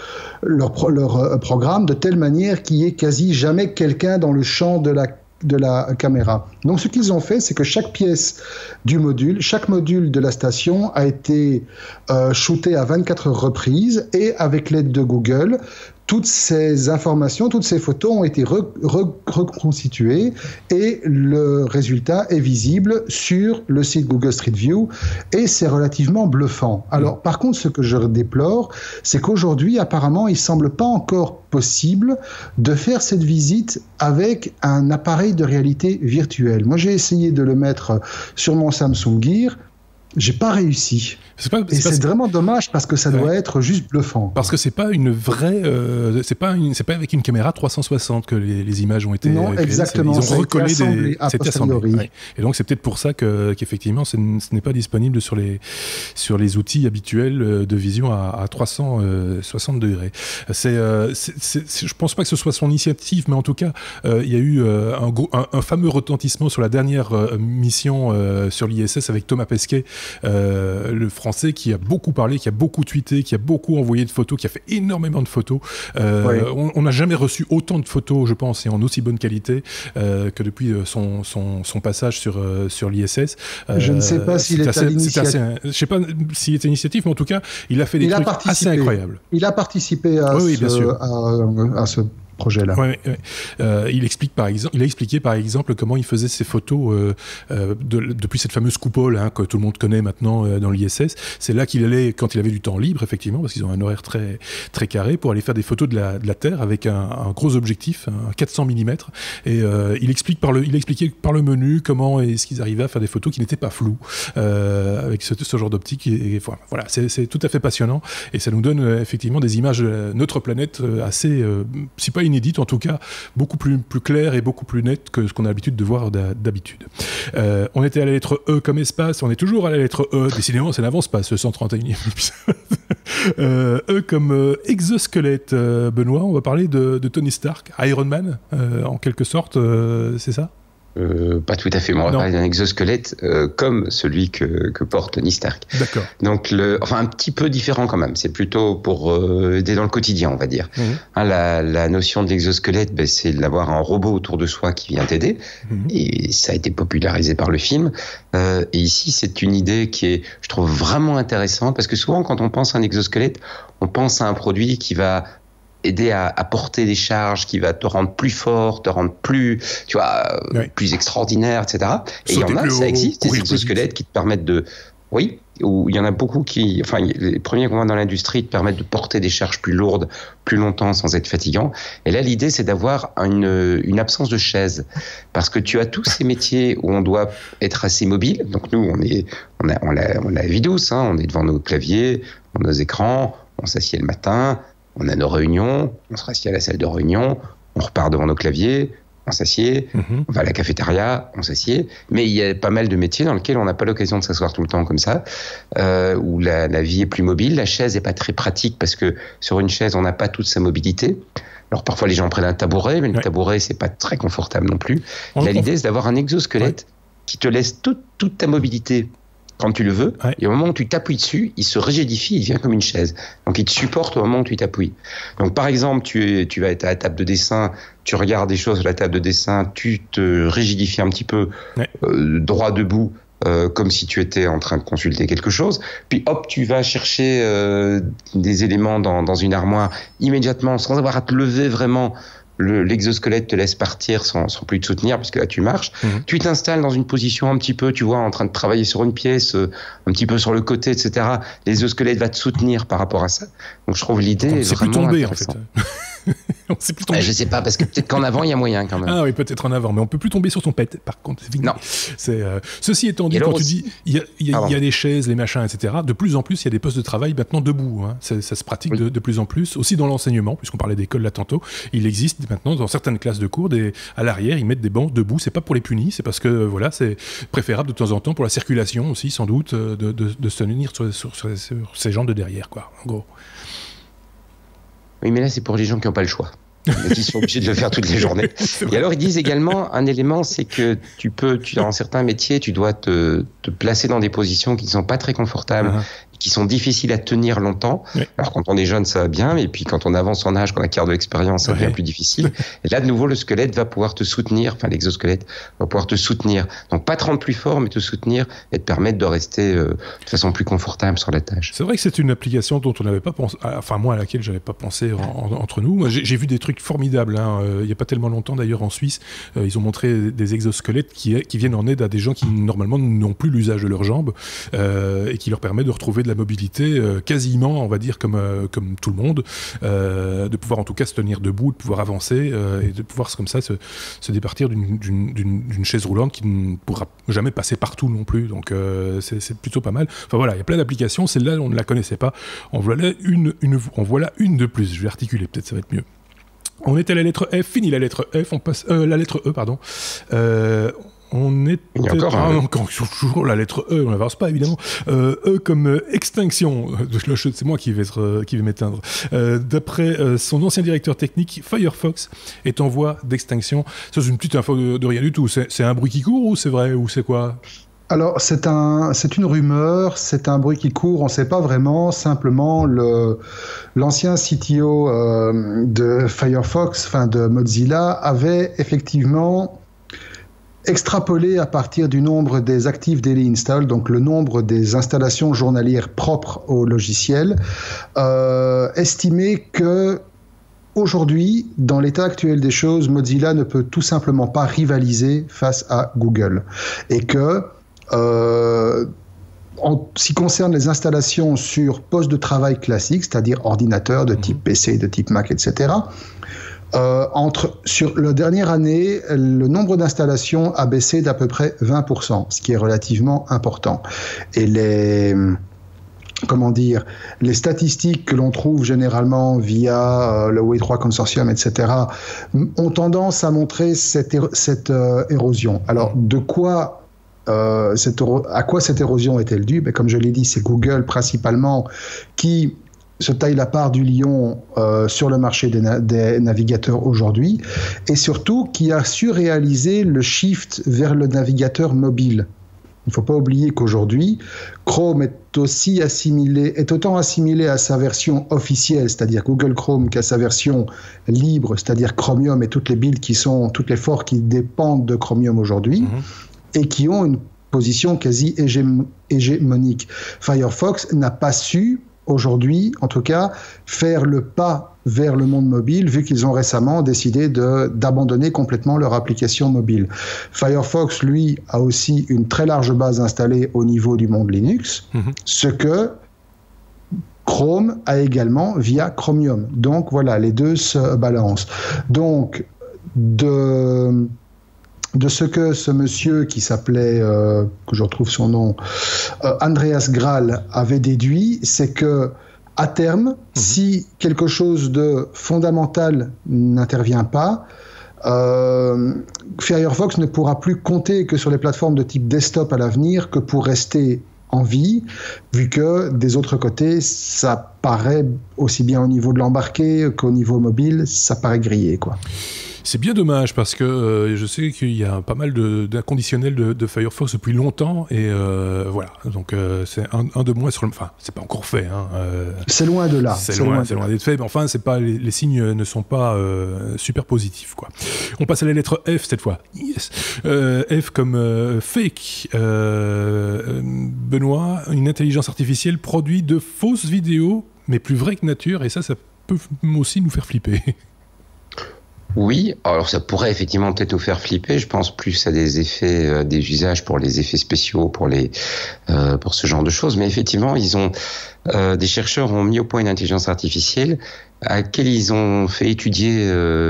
programme, de telle manière qu'il n'y ait quasi jamais quelqu'un dans le champ de la caméra. Donc ce qu'ils ont fait, c'est que chaque module de la station a été shooté à 24 reprises, et avec l'aide de Google, toutes ces informations, toutes ces photos ont été reconstituées, et le résultat est visible sur le site Google Street View, et c'est relativement bluffant. Alors, par contre, ce que je déplore, c'est qu'aujourd'hui, apparemment, il ne semble pas encore possible de faire cette visite avec un appareil de réalité virtuelle. Moi, j'ai essayé de le mettre sur mon Samsung Gear. J'ai pas réussi. C'est vraiment dommage, parce que ça doit être juste bluffant. Parce que c'est pas une vraie, c'est pas avec une caméra 360 que les images ont été. Non, créées. exactement. Ils ont recollé c'était assemblé. Ouais. Et donc c'est peut-être pour ça qu'effectivement ce n'est pas disponible sur les outils habituels de vision à 360 degrés. Je pense pas que ce soit son initiative, mais en tout cas il y a eu un fameux retentissement sur la dernière mission sur l'ISS avec Thomas Pesquet, le français, qui a beaucoup parlé, qui a beaucoup tweeté, qui a beaucoup envoyé de photos, qui a fait énormément de photos. On n'a jamais reçu autant de photos, je pense, et en aussi bonne qualité que depuis son passage sur l'ISS. Je ne sais pas s'il est à l'initiative. Je ne sais pas s'il est à l'initiative, mais en tout cas, il a fait des trucs assez incroyables. Il a participé à ce projet-là. Il a expliqué par exemple comment il faisait ses photos depuis cette fameuse coupole que tout le monde connaît maintenant dans l'ISS. C'est là qu'il allait quand il avait du temps libre, effectivement, parce qu'ils ont un horaire très, très carré, pour aller faire des photos de la Terre avec un gros objectif, un 400 mm. Et il expliquait par le menu comment est-ce qu'ils arrivaient à faire des photos qui n'étaient pas floues avec ce genre d'optique. Et voilà, c'est tout à fait passionnant, et ça nous donne effectivement des images de notre planète assez, si pas inédite, en tout cas beaucoup plus clair et beaucoup plus net que ce qu'on a l'habitude de voir d'habitude. On était à la lettre E comme espace, on est toujours à la lettre E, décidément ça n'avance pas ce 131e épisode. E comme exosquelette. Benoît, on va parler de Tony Stark, Iron Man en quelque sorte, c'est ça? Pas tout à fait, mais on va parler d'un exosquelette comme celui que porte Tony Stark. D'accord. Donc un petit peu différent quand même. C'est plutôt pour aider dans le quotidien, on va dire. La notion de l'exosquelette, c'est d'avoir un robot autour de soi qui vient t'aider, et ça a été popularisé par le film. Et ici, c'est une idée qui est, je trouve, vraiment intéressante, parce que souvent, quand on pense à un exosquelette, on pense à un produit qui va aider à porter des charges, qui va te rendre plus fort, te rendre plus, plus extraordinaire, etc. Et il y en a, ça existe, des exosquelettes qui te permettent où il y en a beaucoup les premiers qu'on voit dans l'industrie te permettent de porter des charges plus lourdes, plus longtemps, sans être fatigant. Et là, l'idée, c'est d'avoir une absence de chaise. Parce que tu as tous ces métiers où on doit être assez mobile. Donc nous, on a la vie douce, on est devant nos claviers, nos écrans, on s'assied le matin, on a nos réunions, on se rassied à la salle de réunion, on repart devant nos claviers, on s'assied, on va à la cafétéria, on s'assied. Mais il y a pas mal de métiers dans lesquels on n'a pas l'occasion de s'asseoir tout le temps comme ça, où la vie est plus mobile. La chaise n'est pas très pratique, parce que sur une chaise, on n'a pas toute sa mobilité. Alors parfois, les gens prennent un tabouret, mais le tabouret, c'est pas très confortable non plus. Là, l'idée, c'est d'avoir un exosquelette qui te laisse toute ta mobilité quand tu le veux, et au moment où tu t'appuies dessus, il se rigidifie, il devient comme une chaise. Donc il te supporte au moment où tu t'appuies. Donc par exemple, tu vas être à la table de dessin, tu regardes des choses à la table de dessin, tu te rigidifies un petit peu droit debout, comme si tu étais en train de consulter quelque chose, puis hop, tu vas chercher des éléments dans une armoire immédiatement, sans avoir à te lever vraiment. L'exosquelette te laisse partir sans plus te soutenir, puisque là tu marches. Tu t'installes dans une position un petit peu, tu vois, en train de travailler sur une pièce, un petit peu sur le côté, etc. L'exosquelette va te soutenir par rapport à ça. Donc je trouve l'idée vraiment plus tomber, en fait. On sait plus tomber. Je sais pas, parce que peut-être qu'en avant, il y a moyen quand même. Ah oui, peut-être en avant, mais on peut plus tomber sur son pet, par contre. Non. Ceci étant dit, quand tu dis, il y a des chaises, les machins, etc., de plus en plus, il y a des postes de travail maintenant debout. Hein. Ça se pratique de plus en plus. Aussi dans l'enseignement, puisqu'on parlait d'école là tantôt, il existe maintenant dans certaines classes de cours, à l'arrière, ils mettent des bancs debout. C'est pas pour les punis, c'est parce que voilà, c'est préférable de temps en temps pour la circulation aussi, sans doute, de se tenir sur ces gens de derrière, quoi, en gros. Oui, mais là, c'est pour les gens qui n'ont pas le choix. Mais qui sont obligés de le faire toutes les journées. Et alors, ils disent également, un élément, c'est que dans certains métiers, tu dois te placer dans des positions qui ne sont pas très confortables, qui sont difficiles à tenir longtemps. Oui. Alors, quand on est jeune, ça va bien, mais puis quand on avance en âge, qu'on acquiert de l'expérience, ça devient plus difficile. Et là, de nouveau, le squelette va pouvoir te soutenir, enfin, l'exosquelette va pouvoir te soutenir. Donc, pas te rendre plus fort, mais te soutenir et te permettre de rester de façon plus confortable sur la tâche. C'est vrai que c'est une application dont on n'avait pas pensé, enfin, moi, à laquelle je n'avais pas pensé entre nous. Moi, j'ai vu des trucs formidables, il n'y a pas tellement longtemps, d'ailleurs, en Suisse, ils ont montré des exosquelettes qui viennent en aide à des gens qui, normalement, n'ont plus l'usage de leurs jambes, et qui leur permet de retrouver de la mobilité quasiment, on va dire, comme tout le monde, de pouvoir en tout cas se tenir debout, de pouvoir avancer et de pouvoir comme ça se départir d'une chaise roulante qui ne pourra jamais passer partout non plus. Donc c'est plutôt pas mal. Enfin voilà, il y a plein d'applications. Celle-là, on ne la connaissait pas. En voilà une de plus. Je vais articuler, peut-être ça va être mieux. On était à la lettre F, fini la lettre F, on passe la lettre E, pardon. On est encore toujours la lettre E, on n'avance pas évidemment. E comme extinction. C'est moi qui vais m'éteindre. D'après son ancien directeur technique, Firefox est en voie d'extinction. Ça, c'est une petite info de rien du tout. C'est un bruit qui court ou c'est vrai ou c'est quoi ? Alors, c'est une rumeur, c'est un bruit qui court, on ne sait pas vraiment. Simplement, l'ancien CTO de Firefox, enfin de Mozilla, avait effectivement extrapolé à partir du nombre des active daily install, donc le nombre des installations journalières propres au logiciel, estimé que aujourd'hui, dans l'état actuel des choses, Mozilla ne peut tout simplement pas rivaliser face à Google. Et que en ce qui concerne les installations sur poste de travail classique, c'est-à-dire ordinateur de type PC, de type Mac, etc., sur la dernière année, le nombre d'installations a baissé d'à peu près 20%, ce qui est relativement important. Et les statistiques que l'on trouve généralement via le Web3 Consortium, etc., ont tendance à montrer cette érosion. Alors, à quoi cette érosion est-elle due ? Comme je l'ai dit, c'est Google principalement qui se taille la part du lion sur le marché des navigateurs aujourd'hui, et surtout qui a su réaliser le shift vers le navigateur mobile. Il ne faut pas oublier qu'aujourd'hui, Chrome est autant assimilé à sa version officielle, c'est-à-dire Google Chrome, qu'à sa version libre, c'est-à-dire Chromium et toutes les builds toutes les forks qui dépendent de Chromium aujourd'hui, et qui ont une position quasi hégémonique. Firefox n'a pas su, aujourd'hui, en tout cas, faire le pas vers le monde mobile, vu qu'ils ont récemment décidé d'abandonner complètement leur application mobile. Firefox, lui, a aussi une très large base installée au niveau du monde Linux, ce que Chrome a également via Chromium. Donc voilà, les deux se balancent. Donc, de ce que ce monsieur qui s'appelait, que je retrouve son nom, Andreas Graal avait déduit, c'est que à terme, si quelque chose de fondamental n'intervient pas, Firefox ne pourra plus compter que sur les plateformes de type desktop à l'avenir que pour rester en vie, vu que des autres côtés, ça paraît aussi bien au niveau de l'embarqué qu'au niveau mobile, ça paraît grillé, quoi. C'est bien dommage parce que je sais qu'il y a pas mal d'inconditionnels de Firefox depuis longtemps et voilà, donc c'est un de moins sur le... Enfin, c'est pas encore fait. C'est loin de là. C'est loin d'être fait, mais enfin, c'est pas, les signes ne sont pas super positifs, quoi. On passe à la lettre F cette fois. Yes. F comme fake. Benoît, une intelligence artificielle produit de fausses vidéos, mais plus vraies que nature, et ça peut aussi nous faire flipper. Oui, alors ça pourrait effectivement peut-être nous faire flipper. Je pense plus à des effets, des usages pour les effets spéciaux, pour ce genre de choses. Mais effectivement, des chercheurs ont mis au point une intelligence artificielle à laquelle ils ont fait étudier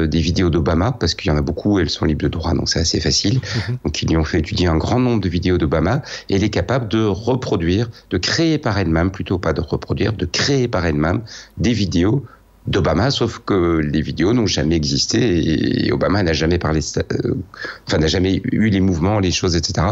des vidéos d'Obama, parce qu'il y en a beaucoup, elles sont libres de droit, donc c'est assez facile. Donc ils lui ont fait étudier un grand nombre de vidéos d'Obama, et elle est capable de reproduire, de créer par elle-même, plutôt pas de reproduire, de créer par elle-même des vidéos d'Obama, sauf que les vidéos n'ont jamais existé, et Obama n'a jamais parlé, n'a jamais eu les mouvements, les choses, etc.,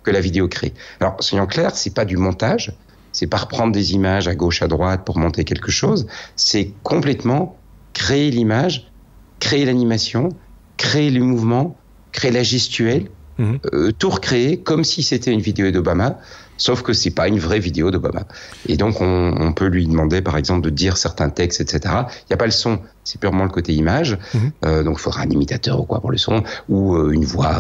que la vidéo crée. Alors, soyons clairs, c'est pas du montage, c'est pas reprendre des images à gauche, à droite pour monter quelque chose, c'est complètement créer l'image, créer l'animation, créer le mouvement, créer la gestuelle, tout recréer comme si c'était une vidéo d'Obama, sauf que c'est pas une vraie vidéo d'Obama. Et donc on peut lui demander par exemple de dire certains textes, etc. Il n'y a pas le son, c'est purement le côté image. Donc il faudra un imitateur ou quoi pour le son, ou une voix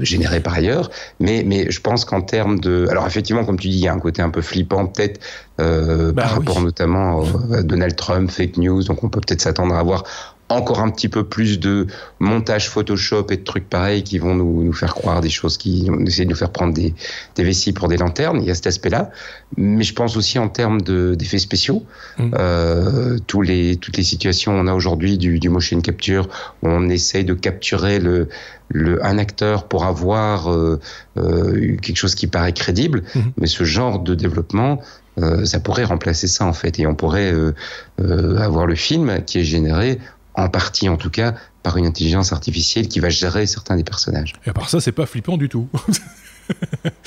générée par ailleurs. Mais je pense qu'en termes de... Alors effectivement, comme tu dis, il y a un côté un peu flippant peut-être par rapport notamment à Donald Trump, fake news, donc on peut peut-être s'attendre à voir encore un petit peu plus de montage Photoshop et de trucs pareils qui vont nous faire croire des choses, qui essaient de nous faire prendre des vessies pour des lanternes. Il y a cet aspect-là. Mais je pense aussi en termes d'effets spéciaux. Toutes les situations on a aujourd'hui du motion capture, où on essaye de capturer un acteur pour avoir quelque chose qui paraît crédible. Mais ce genre de développement, ça pourrait remplacer ça en fait. Et on pourrait avoir le film qui est généré en partie en tout cas, par une intelligence artificielle qui va gérer certains des personnages. Et à part ça, c'est pas flippant du tout.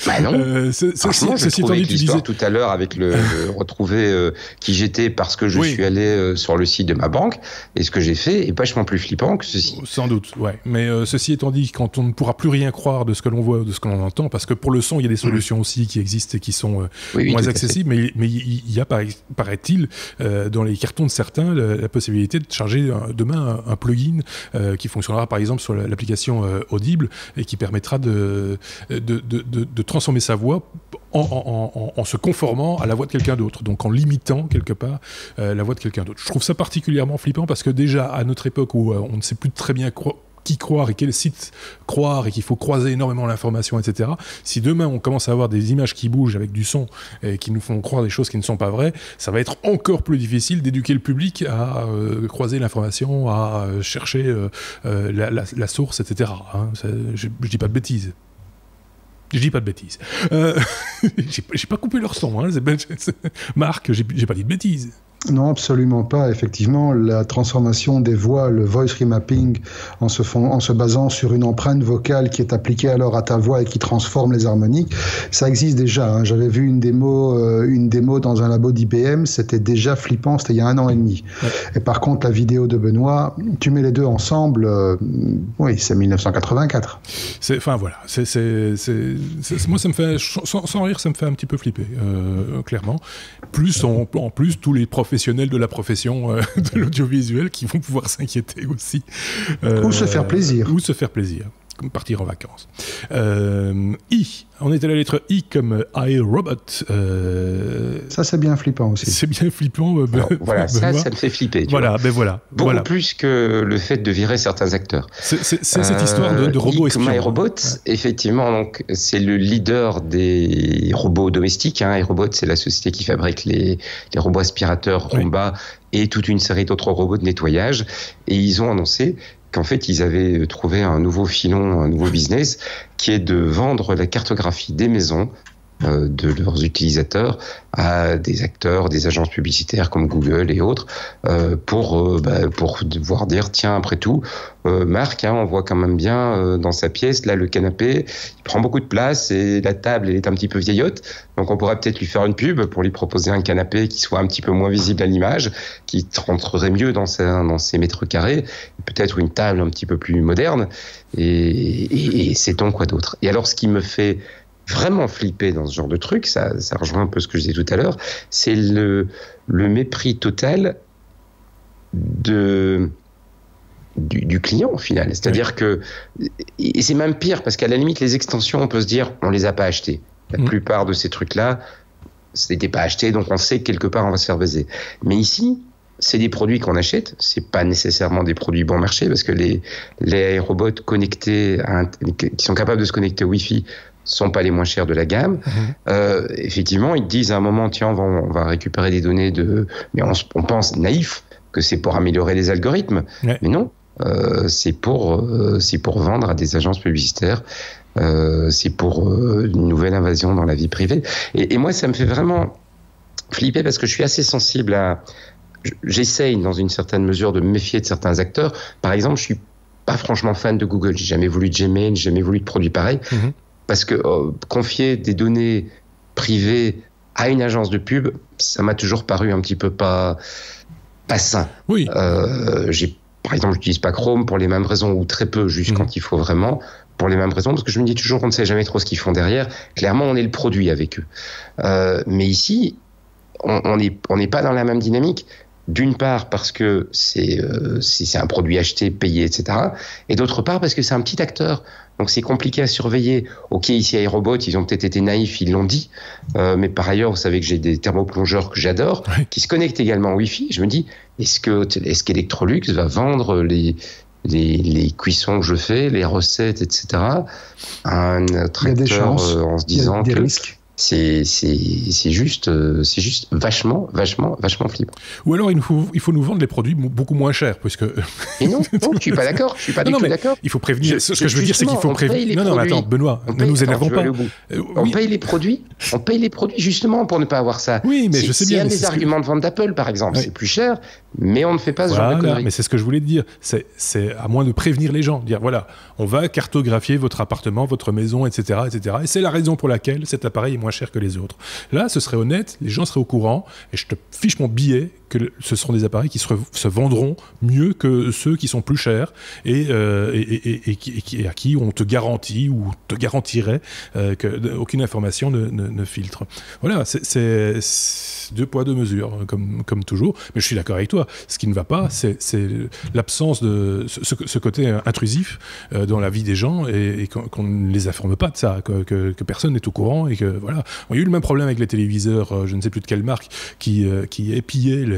Bah non. Franchement, je trouvais que l'histoire tout à l'heure avec le retrouver qui j'étais parce que je suis allé sur le site de ma banque, et ce que j'ai fait est vachement plus flippant que ceci. Sans doute, ouais. Mais ceci étant dit, quand on ne pourra plus rien croire de ce que l'on voit, de ce que l'on entend, parce que pour le son, il y a des solutions aussi qui existent et qui sont moins accessibles, mais il y a, paraît-il, dans les cartons de certains, la possibilité de charger demain un plugin qui fonctionnera par exemple sur l'application Audible et qui permettra de transformer sa voix en se conformant à la voix de quelqu'un d'autre, donc en limitant quelque part la voix de quelqu'un d'autre. Je trouve ça particulièrement flippant parce que déjà à notre époque où on ne sait plus très bien qui croire et quel site croire et qu'il faut croiser énormément l'information, etc. Si demain on commence à avoir des images qui bougent avec du son et qui nous font croire des choses qui ne sont pas vraies, ça va être encore plus difficile d'éduquer le public à croiser l'information, à chercher la source, etc. Hein. Je dis pas de bêtises. Je dis pas de bêtises. J'ai pas coupé leur son, hein. Marc, j'ai pas dit de bêtises. Non, absolument pas. Effectivement, la transformation des voix, le voice remapping, en se basant sur une empreinte vocale qui est appliquée alors à ta voix et qui transforme les harmoniques, ça existe déjà. Hein. J'avais vu une démo dans un labo d'IBM, c'était déjà flippant, c'était il y a 1 an et demi. Ouais. Et par contre, la vidéo de Benoît, tu mets les deux ensemble, oui, c'est 1984. Enfin voilà, moi ça me fait, sans rire, ça me fait un petit peu flipper, clairement. En plus, tous les professionnels de la profession de l'audiovisuel qui vont pouvoir s'inquiéter aussi. Ou se faire plaisir. Ou se faire plaisir, comme partir en vacances. On est à la lettre I comme iRobot. Ça, c'est bien flippant aussi. C'est bien flippant. Voilà, ça me fait flipper. Voilà. Beaucoup plus que le fait de virer certains acteurs. C'est cette histoire de robots espions. iRobot, effectivement, donc, c'est le leader des robots domestiques. Hein. iRobot, c'est la société qui fabrique les robots aspirateurs Roomba et toute une série d'autres robots de nettoyage. Et ils ont annoncé qu'en fait, ils avaient trouvé un nouveau filon, un nouveau business, qui est de vendre la cartographie des maisons de leurs utilisateurs à des acteurs, des agences publicitaires comme Google et autres, pour devoir dire, tiens, après tout, Marc, on voit quand même bien dans sa pièce, là, le canapé, il prend beaucoup de place et la table, elle est un petit peu vieillotte, donc on pourrait peut-être lui faire une pub pour lui proposer un canapé qui soit un petit peu moins visible à l'image, qui rentrerait mieux dans ses mètres carrés, peut-être une table un petit peu plus moderne, et sait-on quoi d'autre. Et alors, ce qui me fait vraiment flipper dans ce genre de truc, ça rejoint un peu ce que je disais tout à l'heure, c'est le mépris total du client au final. C'est-à-dire que, et c'est même pire, parce qu'à la limite, les extensions, on peut se dire, on les a pas achetées. La plupart de ces trucs-là, ce n'était pas acheté, donc on sait que quelque part on va se faire baiser. Mais ici, c'est des produits qu'on achète, c'est pas nécessairement des produits bon marché, parce que les robots connectés, qui sont capables de se connecter au Wi-Fi, sont pas les moins chers de la gamme. Effectivement, ils te disent à un moment, tiens, on va récupérer des données mais on pense naïf que c'est pour améliorer les algorithmes. Ouais. Mais non, c'est pour vendre à des agences publicitaires. C'est pour une nouvelle invasion dans la vie privée. Et moi, ça me fait vraiment flipper parce que je suis assez sensible à... J'essaye, dans une certaine mesure, de me méfier de certains acteurs. Par exemple, je suis pas franchement fan de Google. J'ai jamais voulu de Gmail, j'ai jamais voulu de produits pareils. Parce que confier des données privées à une agence de pub, ça m'a toujours paru un petit peu pas sain. Oui. Par exemple, j'utilise pas Chrome pour les mêmes raisons, ou très peu, juste quand il faut vraiment, pour les mêmes raisons, parce que je me dis toujours qu'on ne sait jamais trop ce qu'ils font derrière. Clairement, on est le produit avec eux. Mais ici, on n'est pas dans la même dynamique. D'une part parce que c'est un produit acheté, payé, etc. Et d'autre part parce que c'est un petit acteur. Donc c'est compliqué à surveiller. Ok, ici iRobot, ils ont peut-être été naïfs, ils l'ont dit. Mais par ailleurs, vous savez que j'ai des thermoplongeurs que j'adore, qui se connectent également au Wi-Fi. Je me dis, est-ce qu'Electrolux va vendre les cuissons que je fais, les recettes, etc. à un acteur en se disant que... risques. C'est juste vachement flippant. Ou alors il faut nous vendre les produits beaucoup moins chers, puisque. Et non, je suis pas d'accord. Je suis pas du tout d'accord. Il faut prévenir. Ce que je veux dire, c'est qu'il faut prévenir. Non, mais attends, Benoît, ne nous énervons pas. On paye les produits. On paye les produits justement pour ne pas avoir ça. Oui, mais je sais bien. C'est un des arguments de vente d'Apple, par exemple. C'est plus cher, mais on ne fait pas ce genre de conneries. Mais c'est ce que je voulais te dire. C'est à moins de prévenir les gens, dire voilà, on va cartographier votre appartement, votre maison, etc., etc. Et c'est la raison pour laquelle cet appareil est moins cher que les autres. Là, ce serait honnête, les gens seraient au courant, et je te fiche mon billet que ce seront des appareils qui se vendront mieux que ceux qui sont plus chers et à qui on te garantit ou te garantirait qu'aucune information ne filtre. Voilà, c'est deux poids, deux mesures, comme toujours. Mais je suis d'accord avec toi. Ce qui ne va pas, c'est l'absence de ce côté intrusif dans la vie des gens et qu'on ne les informe pas de ça, que personne n'est au courant et que voilà. Il y a eu le même problème avec les téléviseurs, je ne sais plus de quelle marque, qui épillaient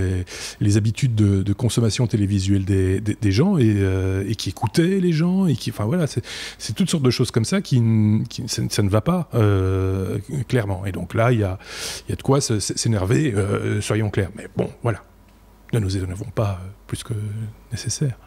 les habitudes de consommation télévisuelle des gens et qui écoutaient les gens et qui, enfin voilà, c'est toutes sortes de choses comme ça ça ne va pas clairement. Et donc là, il y a de quoi s'énerver, soyons clairs. Mais bon, voilà, ne nous énervons pas plus que nécessaire,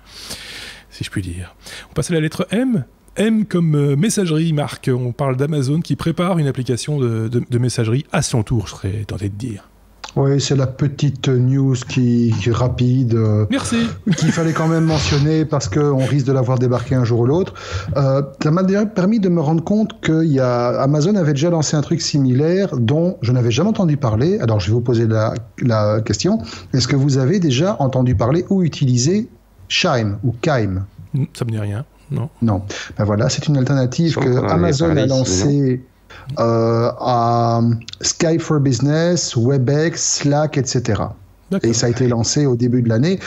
si je puis dire. On passe à la lettre M. M comme messagerie, Marc. On parle d'Amazon qui prépare une application de messagerie à son tour, je serais tenté de dire. Oui, c'est la petite news qui est rapide. Merci. Qu'il fallait quand même mentionner parce qu'on risque de l'avoir débarqué un jour ou l'autre. Ça m'a permis de me rendre compte que Amazon avait déjà lancé un truc similaire dont je n'avais jamais entendu parler. Alors, je vais vous poser la question. Est-ce que vous avez déjà entendu parler ou utilisé Chime ou Chime ? Ça me dit rien. Non. Ben voilà, c'est une alternative que Amazon a lancée à Skype for Business, WebEx, Slack, etc. Et ça a été lancé au début de l'année.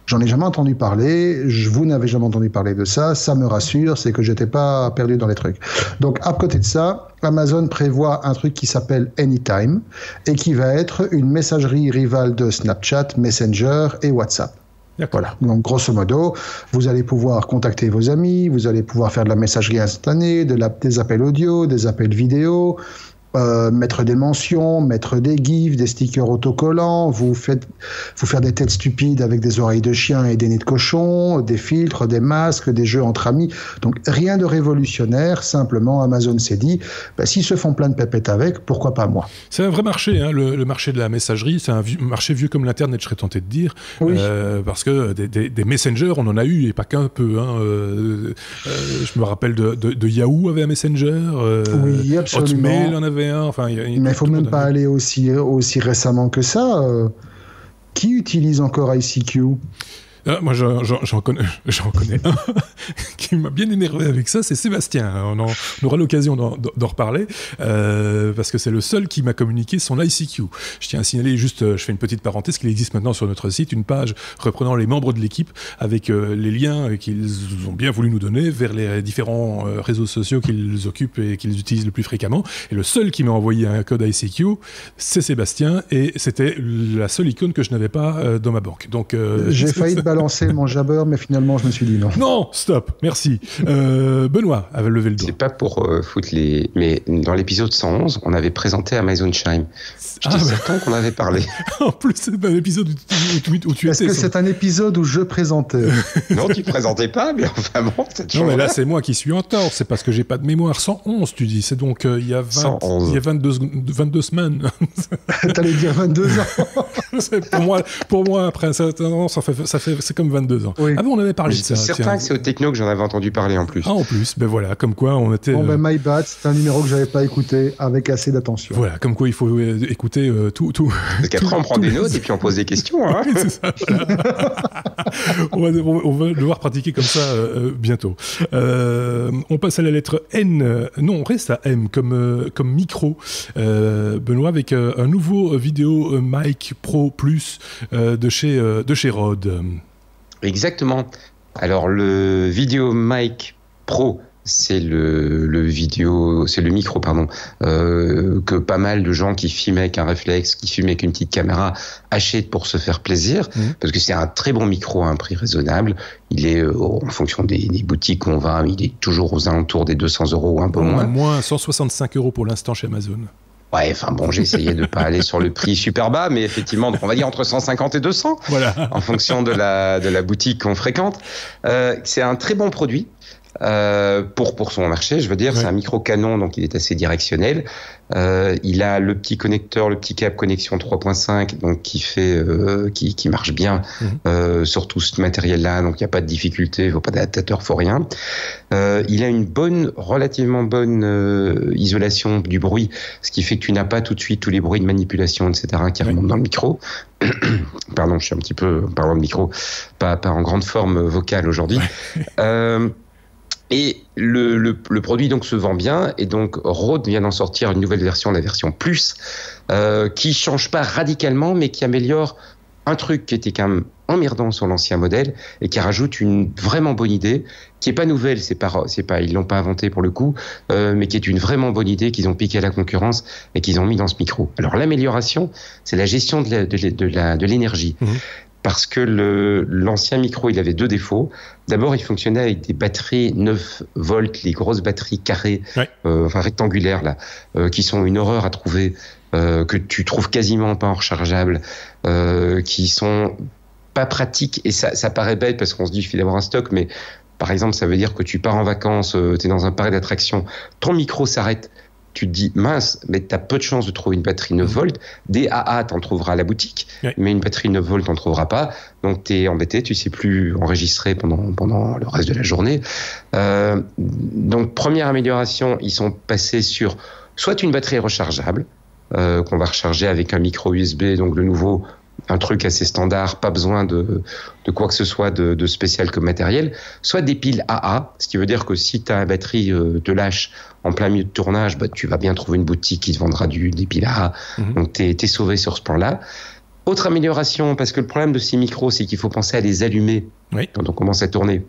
J'en ai jamais entendu parler. Vous n'avez jamais entendu parler de ça. Ça me rassure, c'est que j'étais pas perdu dans les trucs. Donc, à côté de ça, Amazon prévoit un truc qui s'appelle Anytime et qui va être une messagerie rivale de Snapchat, Messenger et WhatsApp. Voilà. Donc, grosso modo, vous allez pouvoir contacter vos amis, vous allez pouvoir faire de la messagerie instantanée, des appels audio, des appels vidéo, mettre des mentions, mettre des gifs, des stickers autocollants, vous faire des têtes stupides avec des oreilles de chien et des nez de cochon, des filtres, des masques, des jeux entre amis. Donc, rien de révolutionnaire, simplement Amazon s'est dit, s'ils se font plein de pépettes avec, pourquoi pas moi ? C'est un vrai marché, hein, le marché de la messagerie, c'est un marché vieux comme l'Internet, je serais tenté de dire, oui. Parce que des messengers, on en a eu, et pas qu'un peu. Hein, je me rappelle de Yahoo avait un messenger, oui, absolument. Hotmail en avait un. Enfin, mais il ne faut même pas aller aussi récemment que ça. Qui utilise encore ICQ ? Moi, j'en connais un qui m'a bien énervé avec ça, c'est Sébastien. On aura l'occasion d'en reparler, parce que c'est le seul qui m'a communiqué son ICQ. Je tiens à signaler, juste, je fais une petite parenthèse, qu'il existe maintenant sur notre site une page reprenant les membres de l'équipe avec les liens qu'ils ont bien voulu nous donner vers les différents réseaux sociaux qu'ils occupent et qu'ils utilisent le plus fréquemment. Et le seul qui m'a envoyé un code ICQ, c'est Sébastien, et c'était la seule icône que je n'avais pas dans ma banque. Donc, j'ai failli te lancé mon jabber, mais finalement, je me suis dit non. Non, stop, merci. Benoît avait levé le doigt. C'est pas pour foutre les... Mais dans l'épisode 111, on avait présenté Amazon Chime. J'étais certain qu'on avait parlé. En plus, c'est un épisode où tu Est-ce étais... que c'est un épisode où je présentais? Non, tu présentais pas, mais enfin bon, c'est Non, mais là, c'est moi qui suis en tort. C'est parce que j'ai pas de mémoire. 111, tu dis. C'est donc il y a 22 semaines. T'allais dire 22 ans. pour moi, après un certain temps, c'est comme 22 ans. Oui. Ah bon, on avait parlé de ça. J'étais certain que c'est au techno que j'en avais entendu parler en plus. Ah, en plus, ben voilà, comme quoi on était... Bon, ben my bad, c'est un numéro que j'avais pas écouté avec assez d'attention. Voilà, comme quoi il faut écouter tout. Parce qu'après, on prend des notes et puis on pose des questions. Hein. Oui, c'est ça. on va devoir pratiquer comme ça bientôt. On passe à la lettre N. Non, on reste à M comme micro. Benoît, avec un nouveau Vidéo Mic Pro Plus de chez Rode. Exactement. Alors, le Video Mic Pro, c'est le micro, que pas mal de gens qui filment avec un réflexe, qui filment avec une petite caméra, achètent pour se faire plaisir, parce que c'est un très bon micro à un prix raisonnable. Il est, en fonction des boutiques qu'on va, il est toujours aux alentours des 200 € ou un peu moins. Moins 165 € pour l'instant chez Amazon. Ouais, enfin bon, j'ai essayé de pas aller sur le prix super bas, mais effectivement, donc on va dire entre 150 et 200, voilà. En fonction de la boutique qu'on fréquente. C'est un très bon produit. Pour son marché, je veux dire, ouais. C'est un micro Canon, donc il est assez directionnel. Il a le petit connecteur, le petit câble connexion 3.5, donc qui marche bien sur tout ce matériel-là, donc il n'y a pas de difficulté, il ne faut pas d'adaptateur, il ne faut rien. Il a une relativement bonne isolation du bruit, ce qui fait que tu n'as pas tout de suite tous les bruits de manipulation, etc., qui remontent dans le micro. Pardon, je suis un petit peu, en parlant de micro, pas en grande forme vocale aujourd'hui. Ouais. Et le produit donc se vend bien, et donc Rode vient d'en sortir une nouvelle version, la version Plus, qui change pas radicalement, mais qui améliore un truc qui était quand même emmerdant sur l'ancien modèle, et qui rajoute une vraiment bonne idée, qui est pas nouvelle, c'est pas ils l'ont pas inventé pour le coup, mais qui est une vraiment bonne idée qu'ils ont piqué à la concurrence et qu'ils ont mis dans ce micro. Alors l'amélioration, c'est la gestion de l'énergie. Parce que l'ancien micro, il avait deux défauts. D'abord, il fonctionnait avec des batteries 9 volts, les grosses batteries carrées, rectangulaires, là, qui sont une horreur à trouver, que tu trouves quasiment pas en rechargeable, qui sont pas pratiques. Et ça paraît bête parce qu'on se dit qu'il faut d'avoir un stock, mais par exemple, ça veut dire que tu pars en vacances, tu es dans un parc d'attractions, ton micro s'arrête. Tu te dis, mince, mais tu as peu de chances de trouver une batterie 9 volts. Des AA, tu en trouveras à la boutique, mais une batterie 9 volts, tu n'en trouveras pas. Donc, tu es embêté, tu ne sais plus enregistrer pendant le reste de la journée. Donc, première amélioration, ils sont passés sur soit une batterie rechargeable, qu'on va recharger avec un micro USB, donc le nouveau, un truc assez standard, pas besoin de quoi que ce soit de spécial comme matériel, soit des piles AA, ce qui veut dire que si ta batterie te lâche en plein milieu de tournage, tu vas bien trouver une boutique qui te vendra des piles AA, donc t'es sauvé sur ce plan-là. Autre amélioration, parce que le problème de ces micros, c'est qu'il faut penser à les allumer quand on commence à tourner.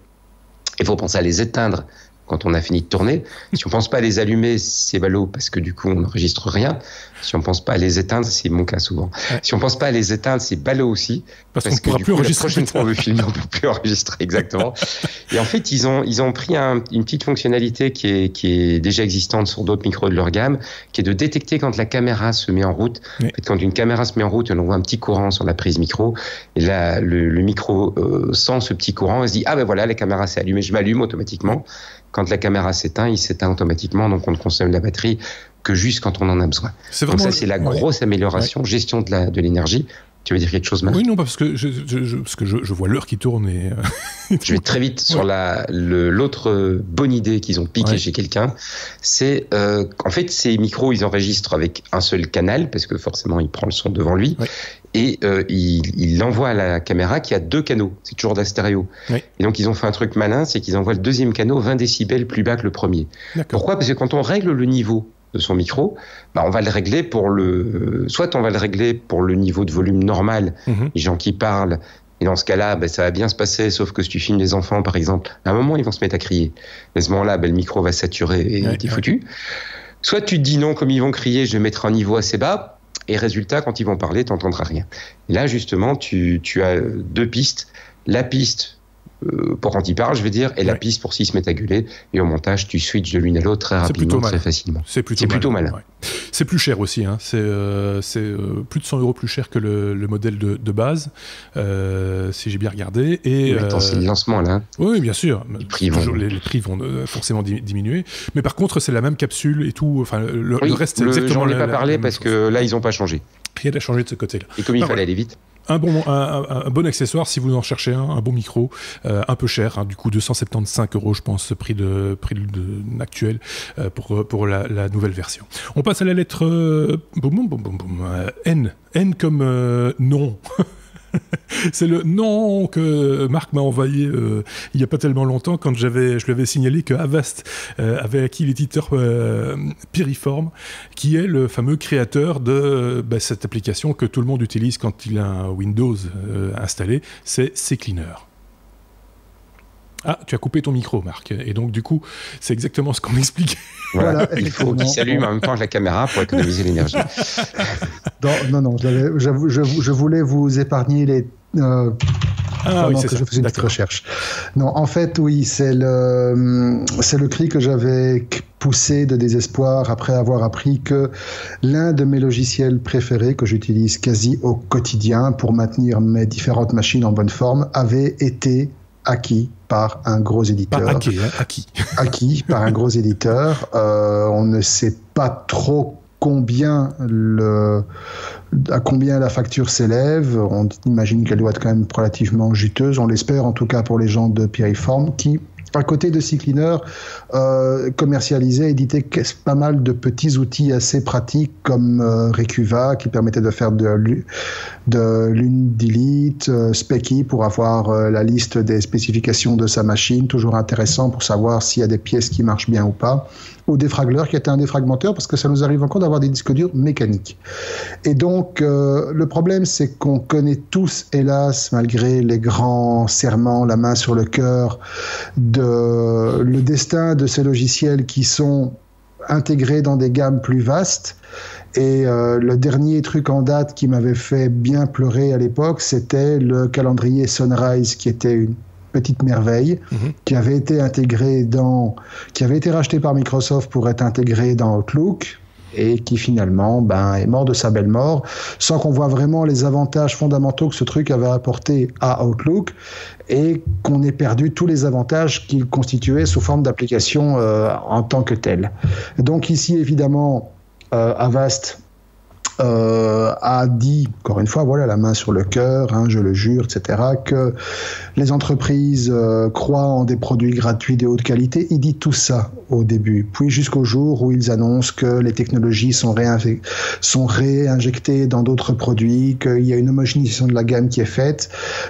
Il faut penser à les éteindre quand on a fini de tourner. Si on pense pas à les allumer, c'est ballot, parce que du coup, on n'enregistre rien. Si on pense pas à les éteindre, c'est mon cas souvent. Si on pense pas à les éteindre, c'est ballot aussi. Parce que du coup, la prochaine fois, on veut filmer, on peut plus enregistrer, exactement. Et en fait, ils ont pris une petite fonctionnalité qui est déjà existante sur d'autres micros de leur gamme, qui est de détecter quand la caméra se met en route. En fait, quand une caméra se met en route, on voit un petit courant sur la prise micro. Et là, le micro sent ce petit courant et se dit, ah ben voilà, la caméra s'est allumée, je m'allume automatiquement. Quand la caméra s'éteint, il s'éteint automatiquement, donc on ne consomme la batterie que juste quand on en a besoin. Donc ça, c'est la grosse amélioration, gestion de l'énergie. Tu veux dire quelque chose, Marc ? Oui, non, parce que je vois l'heure qui tourne et... Je vais très vite sur l'autre bonne idée qu'ils ont piqué chez quelqu'un. C'est en fait, ces micros, ils enregistrent avec un seul canal, parce que forcément, il prend le son devant lui. Et il l'envoie à la caméra qui a deux canaux. C'est toujours de la stéréo. Et donc, ils ont fait un truc malin, c'est qu'ils envoient le deuxième canal 20 décibels plus bas que le premier. Pourquoi ? Parce que quand on règle le niveau de son micro, on va le régler soit on va le régler pour le niveau de volume normal, les gens qui parlent, et dans ce cas-là, ça va bien se passer, sauf que si tu filmes les enfants, par exemple, à un moment, ils vont se mettre à crier. À ce moment-là, le micro va saturer et t'es foutu. Soit tu te dis non, comme ils vont crier, je vais mettre un niveau assez bas, et résultat, quand ils vont parler, t'entendras rien. Et là, justement, tu as deux pistes. la piste pour quand il parle, je vais dire, et la piste pour s'il se met à gueuler. Et au montage, tu switches de l'une à l'autre très rapidement, très facilement. C'est plutôt mal. Ouais. C'est plus cher aussi. Hein. C'est plus de 100 € plus cher que le modèle de base, si j'ai bien regardé. Et, mais attends, c'est le lancement là. Oui, bien sûr. Les prix vont forcément diminuer. Mais par contre, c'est la même capsule et tout. Enfin, le reste, c'est exactement j'en ai pas parlé parce que là, ils n'ont pas changé. Rien n'a changé de ce côté-là. Et comme il fallait aller vite. Un bon accessoire si vous en cherchez un bon micro, un peu cher, hein, du coup 275 €, je pense, prix actuel pour la nouvelle version. On passe à la lettre N. N comme non. C'est le nom que Marc m'a envoyé il n'y a pas tellement longtemps quand je lui avais signalé que Avast avait acquis l'éditeur Piriform, qui est le fameux créateur de cette application que tout le monde utilise quand il a un Windows installé, c'est CCleaner. Ah, tu as coupé ton micro, Marc. Et donc, du coup, c'est exactement ce qu'on m'expliquait. Voilà, il faut qu'il s'allume en même temps que la caméra pour économiser l'énergie. Non, je voulais vous épargner les... oui, c'est ça. Je faisais une petite recherche. Non, en fait, oui, c'est le cri que j'avais poussé de désespoir après avoir appris que l'un de mes logiciels préférés, que j'utilise quasi au quotidien pour maintenir mes différentes machines en bonne forme, avait été acquis par un gros éditeur. Pas acquis. Acquis par un gros éditeur. On ne sait pas trop à combien la facture s'élève. On imagine qu'elle doit être quand même relativement juteuse. On l'espère en tout cas pour les gens de Piriform qui, à côté de CCleaner, commercialisait, éditait pas mal de petits outils assez pratiques comme Recuva qui permettait de faire de l'Undelete, Specky pour avoir la liste des spécifications de sa machine, toujours intéressant pour savoir s'il y a des pièces qui marchent bien ou pas, ou Defragler qui était un défragmenteur parce que ça nous arrive encore d'avoir des disques durs mécaniques. Et donc le problème c'est qu'on connaît tous, hélas, malgré les grands serments, la main sur le cœur, le destin de ces logiciels qui sont intégrés dans des gammes plus vastes. Et le dernier truc en date qui m'avait fait bien pleurer à l'époque, c'était le calendrier Sunrise, qui était une petite merveille, qui avait été racheté par Microsoft pour être intégré dans Outlook, et qui finalement est mort de sa belle mort, sans qu'on voit vraiment les avantages fondamentaux que ce truc avait apporté à Outlook, et qu'on ait perdu tous les avantages qu'il constituait sous forme d'application en tant que tel. Donc ici, évidemment, Avast a dit, encore une fois, voilà, la main sur le cœur, hein, je le jure, etc., que les entreprises croient en des produits gratuits de haute qualité. Il dit tout ça au début, puis jusqu'au jour où ils annoncent que les technologies sont réinjectées dans d'autres produits, qu'il y a une homogénéisation de la gamme qui est faite,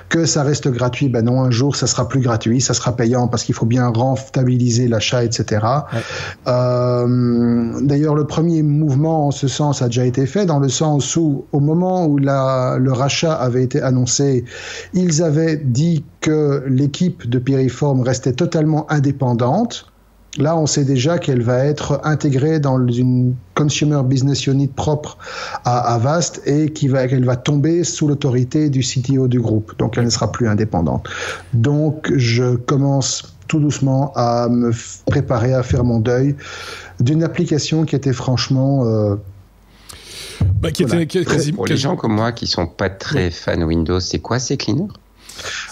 que ça reste gratuit. Ben non, un jour, ça sera plus gratuit, ça sera payant parce qu'il faut bien rentabiliser l'achat, etc. Ouais. D'ailleurs, le premier mouvement en ce sens a déjà été fait, dans le sens où, au moment où le rachat avait été annoncé, ils avaient dit que l'équipe de Piriform restait totalement indépendante. Là, on sait déjà qu'elle va être intégrée dans une Consumer Business Unit propre à Avast et qu'elle va tomber sous l'autorité du CTO du groupe. Donc, elle ne sera plus indépendante. Donc, je commence tout doucement à me préparer à faire mon deuil d'une application qui était franchement... Pour les gens comme moi qui ne sont pas très fans Windows, c'est quoi CCleaner ?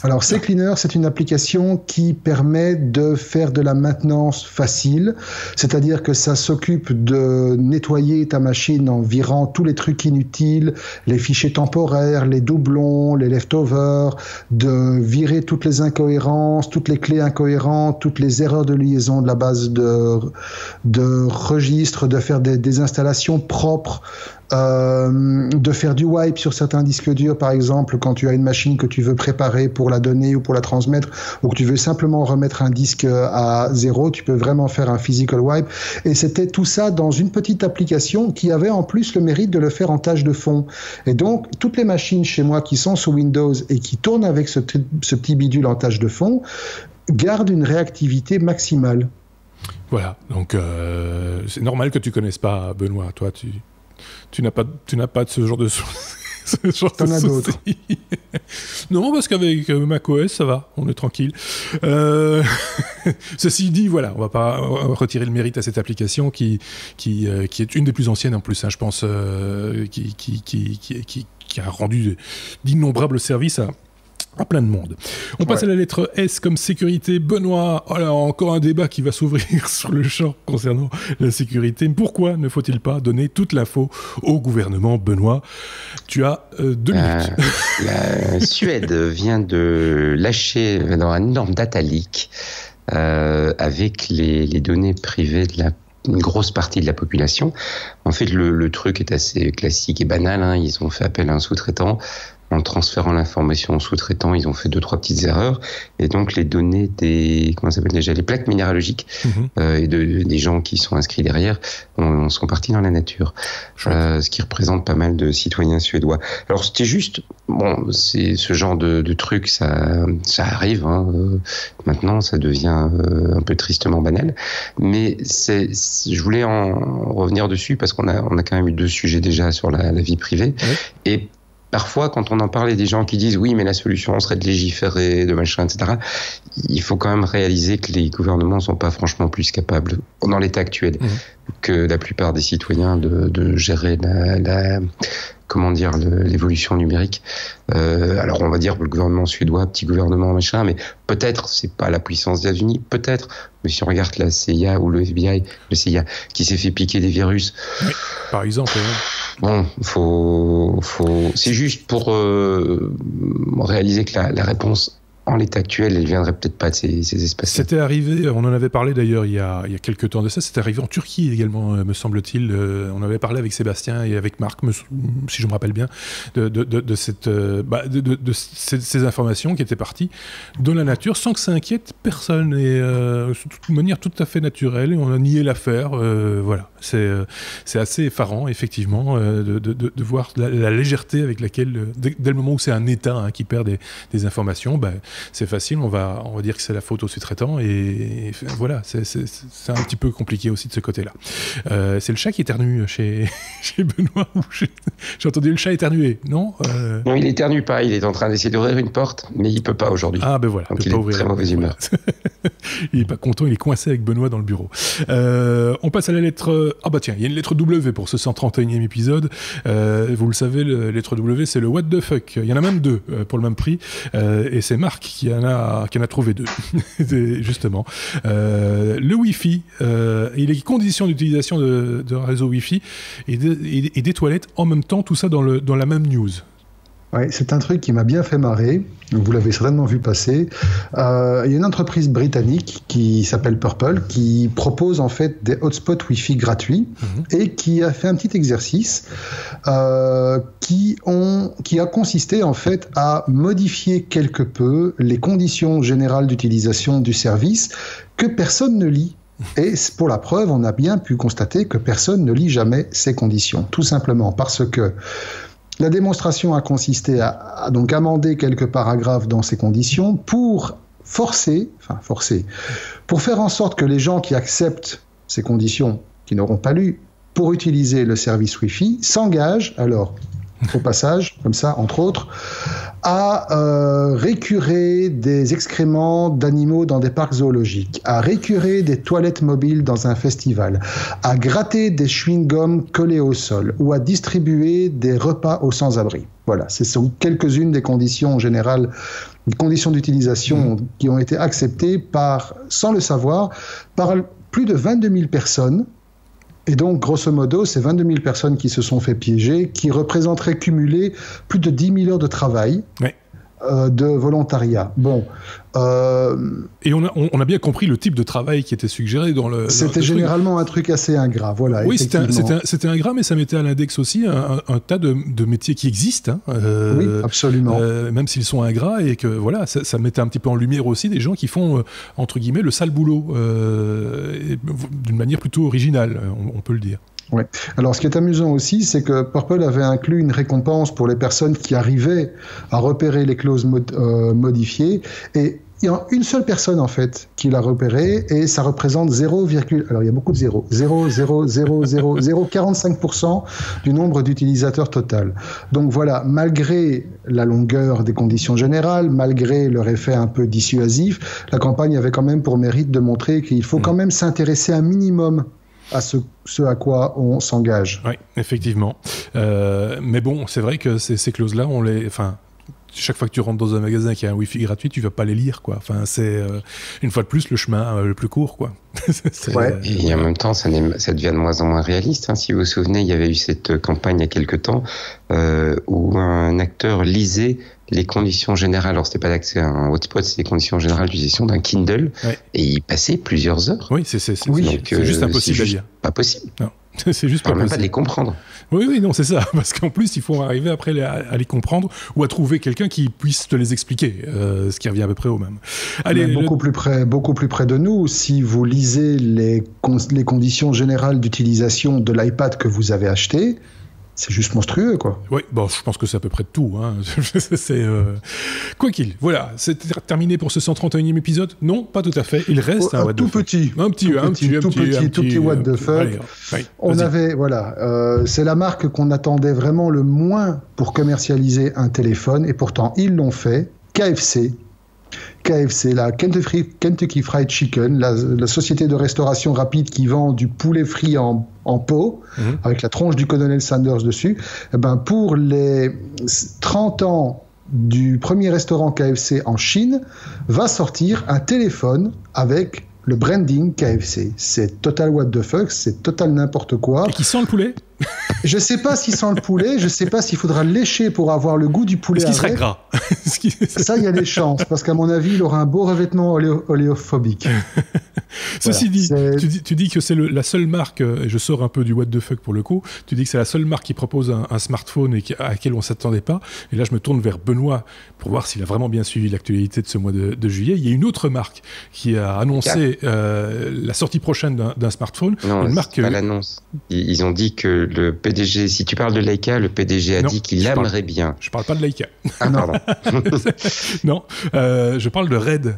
Alors, CCleaner, c'est une application qui permet de faire de la maintenance facile, c'est-à-dire que ça s'occupe de nettoyer ta machine en virant tous les trucs inutiles, les fichiers temporaires, les doublons, les leftovers, de virer toutes les incohérences, toutes les clés incohérentes, toutes les erreurs de liaison de la base de registre, de faire des installations propres, de faire du wipe sur certains disques durs, par exemple, quand tu as une machine que tu veux préparer pour la donner ou pour la transmettre, ou que tu veux simplement remettre un disque à zéro, tu peux vraiment faire un physical wipe. Et c'était tout ça dans une petite application qui avait en plus le mérite de le faire en tâche de fond. Et donc, toutes les machines chez moi qui sont sous Windows et qui tournent avec ce petit bidule en tâche de fond gardent une réactivité maximale. Voilà, donc c'est normal que tu connaisses pas, Benoît. Toi, tu n'as pas de ce genre de T'en as d'autres. Non, parce qu'avec macOS, ça va, on est tranquille. Ceci dit, voilà, on va pas retirer le mérite à cette application qui est une des plus anciennes en plus, hein, je pense, qui a rendu d'innombrables services à plein de monde. On passe à la lettre S comme sécurité. Benoît, oh là, encore un débat qui va s'ouvrir sur le champ concernant la sécurité. Pourquoi ne faut-il pas donner toute l'info au gouvernement, Benoît? Tu as 2 minutes. La Suède vient de lâcher dans un énorme data leak avec les données privées de une grosse partie de la population. En fait, le truc est assez classique et banal, hein. Ils ont fait appel à un sous-traitant. En transférant l'information au sous-traitant, ils ont fait 2-3 petites erreurs. Et donc, les données les plaques minéralogiques et des gens qui sont inscrits derrière sont partis dans la nature. Ce qui représente pas mal de citoyens suédois. Alors, c'était juste, c'est ce genre de truc, ça arrive, hein. Maintenant, ça devient un peu tristement banal. Mais je voulais en revenir dessus parce qu'on a quand même eu 2 sujets déjà sur la vie privée. Ouais. Et parfois, quand on en parle, il y a des gens qui disent « oui, mais la solution serait de légiférer, de machin, etc. » Il faut quand même réaliser que les gouvernements ne sont pas franchement plus capables, dans l'état actuel, que la plupart des citoyens de gérer l'évolution numérique. Alors, on va dire le gouvernement suédois, petit gouvernement, machin, mais peut-être, c'est pas la puissance des États-Unis, peut-être. Mais si on regarde la CIA ou le FBI, le CIA, qui s'est fait piquer des virus. Oui, par exemple. Bon, c'est juste pour réaliser que la réponse en l'état actuel, elle viendrait peut-être pas de ces espaces. C'était arrivé, on en avait parlé d'ailleurs il y a quelques temps de ça, c'était arrivé en Turquie également, me semble-t-il. On avait parlé avec Sébastien et avec Marc, si je me rappelle bien, de ces informations qui étaient parties de la nature sans que ça inquiète personne et de manière tout à fait naturelle. Et on a nié l'affaire. Voilà, c'est assez effarant, effectivement, de voir la légèreté avec laquelle, dès le moment où c'est un État qui perd des informations, c'est facile, on va dire que c'est la faute au sous-traitant et voilà, c'est un petit peu compliqué aussi de ce côté-là. C'est le chat qui éternue chez Benoît. J'ai entendu le chat éternuer, non Non, il éternue pas, il est en train d'essayer d'ouvrir une porte, mais il peut pas aujourd'hui. Ah ben voilà, donc il est de très mauvaise humeur. Il est pas content, il est coincé avec Benoît dans le bureau. On passe à la lettre... Ah bah tiens, il y a une lettre W pour ce 131e épisode. Vous le savez, la lettre W, c'est le what the fuck. Il y en a même 2 pour le même prix. Et c'est Marc qui en a trouvé 2, justement. Le Wi-Fi et les conditions d'utilisation de réseau Wi-Fi et des toilettes en même temps, tout ça dans la même news. Ouais, c'est un truc qui m'a bien fait marrer. Vous l'avez certainement vu passer. Il y a une entreprise britannique qui s'appelle Purple qui propose en fait des hotspots Wi-Fi gratuits et qui a fait un petit exercice qui a consisté en fait à modifier quelque peu les conditions générales d'utilisation du service que personne ne lit. Et pour la preuve, on a bien pu constater que personne ne lit jamais ces conditions. Tout simplement parce que la démonstration a consisté à donc amender quelques paragraphes dans ces conditions pour pour faire en sorte que les gens qui acceptent ces conditions, qui n'auront pas lu, pour utiliser le service Wi-Fi, s'engagent, alors, au passage, comme ça, entre autres, à récurer des excréments d'animaux dans des parcs zoologiques, à récurer des toilettes mobiles dans un festival, à gratter des chewing-gums collés au sol ou à distribuer des repas aux sans-abri. Voilà, ce sont quelques-unes des conditions générales, des conditions d'utilisation qui ont été acceptées sans le savoir, par plus de 22 000 personnes. Et donc, grosso modo, c'est 22 000 personnes qui se sont fait piéger, qui représenteraient cumulé plus de 10 000 heures de travail de volontariat. Bon. Et on a bien compris le type de travail qui était suggéré dans le... C'était généralement un truc assez ingrat, voilà. Oui, c'était ingrat, mais ça mettait à l'index aussi un tas de métiers qui existent. Oui, absolument. Même s'ils sont ingrats, et que voilà, ça mettait un petit peu en lumière aussi des gens qui font, entre guillemets, le sale boulot, d'une manière plutôt originale, on peut le dire. Oui. Alors, ce qui est amusant aussi, c'est que Purple avait inclus une récompense pour les personnes qui arrivaient à repérer les clauses modifiées. Et Il y a une seule personne, en fait, qui l'a repéré, et ça représente 0, alors il y a beaucoup de 0,45% du nombre d'utilisateurs total. Donc voilà, malgré la longueur des conditions générales, malgré leur effet un peu dissuasif, la campagne avait quand même pour mérite de montrer qu'il faut quand même s'intéresser un minimum à ce à quoi on s'engage. Oui, effectivement. Mais bon, c'est vrai que ces clauses-là, chaque fois que tu rentres dans un magasin qui a un Wi-Fi gratuit, tu vas pas les lire, quoi. Enfin, c'est une fois de plus le chemin le plus court, quoi. Et en même temps, ça devient de moins en moins réaliste. Si vous vous souvenez, il y avait eu cette campagne il y a quelque temps où un acteur lisait les conditions générales. Alors, c'était pas l'accès à un hotspot, c'est les conditions générales d'utilisation d'un Kindle, et il passait plusieurs heures. Oui, c'est juste impossible à lire. Pas possible. Non. C'est juste pas possible. Même pas de les comprendre. Oui, non, c'est ça. Parce qu'en plus, il faut arriver après à les comprendre ou à trouver quelqu'un qui puisse te les expliquer, ce qui revient à peu près au même. Allez, beaucoup plus près de nous, si vous lisez les conditions générales d'utilisation de l'iPad que vous avez acheté, c'est juste monstrueux, quoi. Oui, bon, je pense que c'est à peu près de tout. Quoi qu'il, voilà, c'est terminé pour ce 131e épisode. Non, pas tout à fait. Il reste un what the fuck. Un petit what the fuck. On avait, voilà, c'est la marque qu'on attendait vraiment le moins pour commercialiser un téléphone, et pourtant ils l'ont fait. KFC, la Kentucky Fried Chicken, la société de restauration rapide qui vend du poulet frit en pot, avec la tronche du colonel Sanders dessus, pour les 30 ans du premier restaurant KFC en Chine, va sortir un téléphone avec le branding KFC. C'est total what the fuck, c'est total n'importe quoi. Et qui sent le poulet ? Je sais pas s'il sent le poulet, je sais pas s'il faudra le lécher pour avoir le goût du poulet. Est-ce qu'il serait gras ? Ça, il y a des chances, parce qu'à mon avis, il aura un beau revêtement oléophobique. Ceci dit, tu dis que c'est la seule marque, et je sors un peu du what the fuck pour le coup, tu dis que c'est la seule marque qui propose un smartphone à laquelle on ne s'attendait pas, et là je me tourne vers Benoît pour voir s'il a vraiment bien suivi l'actualité de ce mois de juillet. Il y a une autre marque qui a annoncé la sortie prochaine d'un smartphone. Non, c'est pas l'annonce. Ils ont dit que le PDG, si tu parles de Leica, le PDG a dit qu'il aimerait bien. Je parle pas de Leica. Ah pardon. Non, je parle de Red,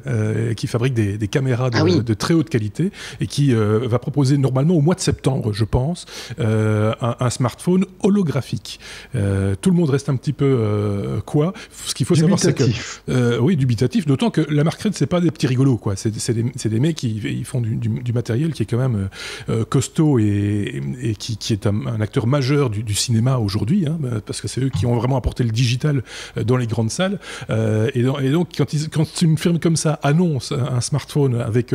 qui fabrique des caméras de très haute qualité et qui va proposer normalement au mois de septembre, je pense, un smartphone holographique. Tout le monde reste un petit peu quoi. Ce qu'il faut savoir, c'est que oui, dubitatif. D'autant que la marque Red, c'est pas des petits rigolos, quoi. C'est des mecs qui font du matériel qui est quand même costaud et qui est un acteur majeur du cinéma aujourd'hui, parce que c'est eux qui ont vraiment apporté le digital dans les grandes salles. Et donc, quand une firme comme ça annonce un smartphone avec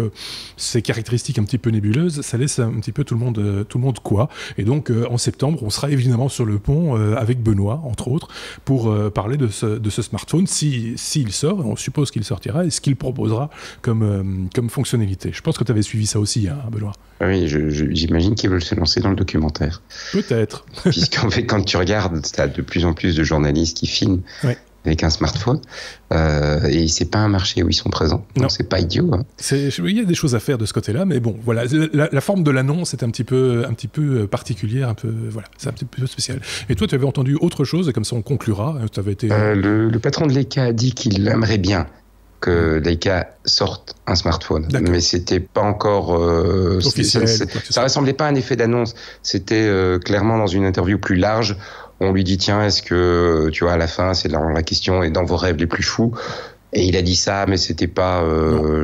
ces caractéristiques un petit peu nébuleuses, ça laisse un petit peu tout le monde quoi. Et donc, en septembre, on sera évidemment sur le pont avec Benoît, entre autres, pour parler de ce smartphone, s'il sort, on suppose qu'il sortira, et ce qu'il proposera comme fonctionnalité. Je pense que tu avais suivi ça aussi, Benoît. Oui, j'imagine qu'ils veulent se lancer dans le documentaire. Peut-être. Puisqu'en fait, quand tu regardes, tu as de plus en plus de journalistes qui filment avec un smartphone, et c'est pas un marché où ils sont présents. Non, c'est pas idiot. Il y a des choses à faire de ce côté-là, mais bon, voilà, la forme de l'annonce est un petit peu particulière, voilà, c'est un petit peu spécial. Et toi, tu avais entendu autre chose, et comme ça on conclura. Tu avais été... le patron de Leica a dit qu'il aimerait bien que Leica sorte un smartphone, mais c'était pas encore officiel. Ça ressemblait pas à un effet d'annonce. C'était clairement dans une interview plus large. On lui dit tiens, est-ce que tu vois à la fin c'est la question est dans vos rêves les plus fous. Et il a dit ça, mais c'était pas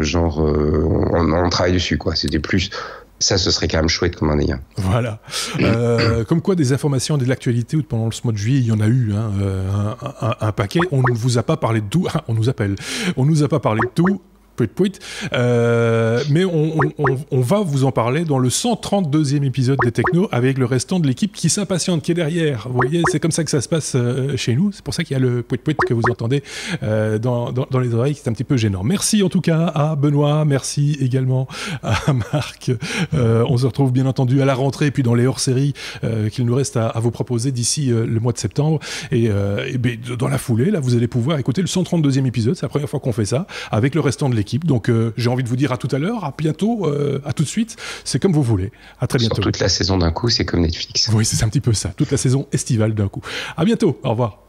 genre on travaille dessus quoi. C'était plus ça, ce serait quand même chouette comme un ayant. Voilà. Comme quoi, des informations de l'actualité ou pendant ce mois de juillet, il y en a eu un paquet. On ne vous a pas parlé de tout. On nous appelle. On nous a pas parlé de tout. Mais on va vous en parler dans le 132e épisode des Technos avec le restant de l'équipe qui s'impatiente, qui est derrière. Vous voyez, c'est comme ça que ça se passe chez nous. C'est pour ça qu'il y a le pouit que vous entendez dans les oreilles, qui est un petit peu gênant. Merci en tout cas à Benoît, merci également à Marc. On se retrouve bien entendu à la rentrée et puis dans les hors-séries qu'il nous reste à vous proposer d'ici le mois de septembre. Et dans la foulée, là, vous allez pouvoir écouter le 132e épisode. C'est la première fois qu'on fait ça avec le restant de l'équipe. Donc j'ai envie de vous dire à tout à l'heure, à bientôt, à tout de suite, c'est comme vous voulez. À très bientôt. Sur toute la saison d'un coup, c'est comme Netflix. Oui, c'est un petit peu ça, toute la saison estivale d'un coup. À bientôt, au revoir.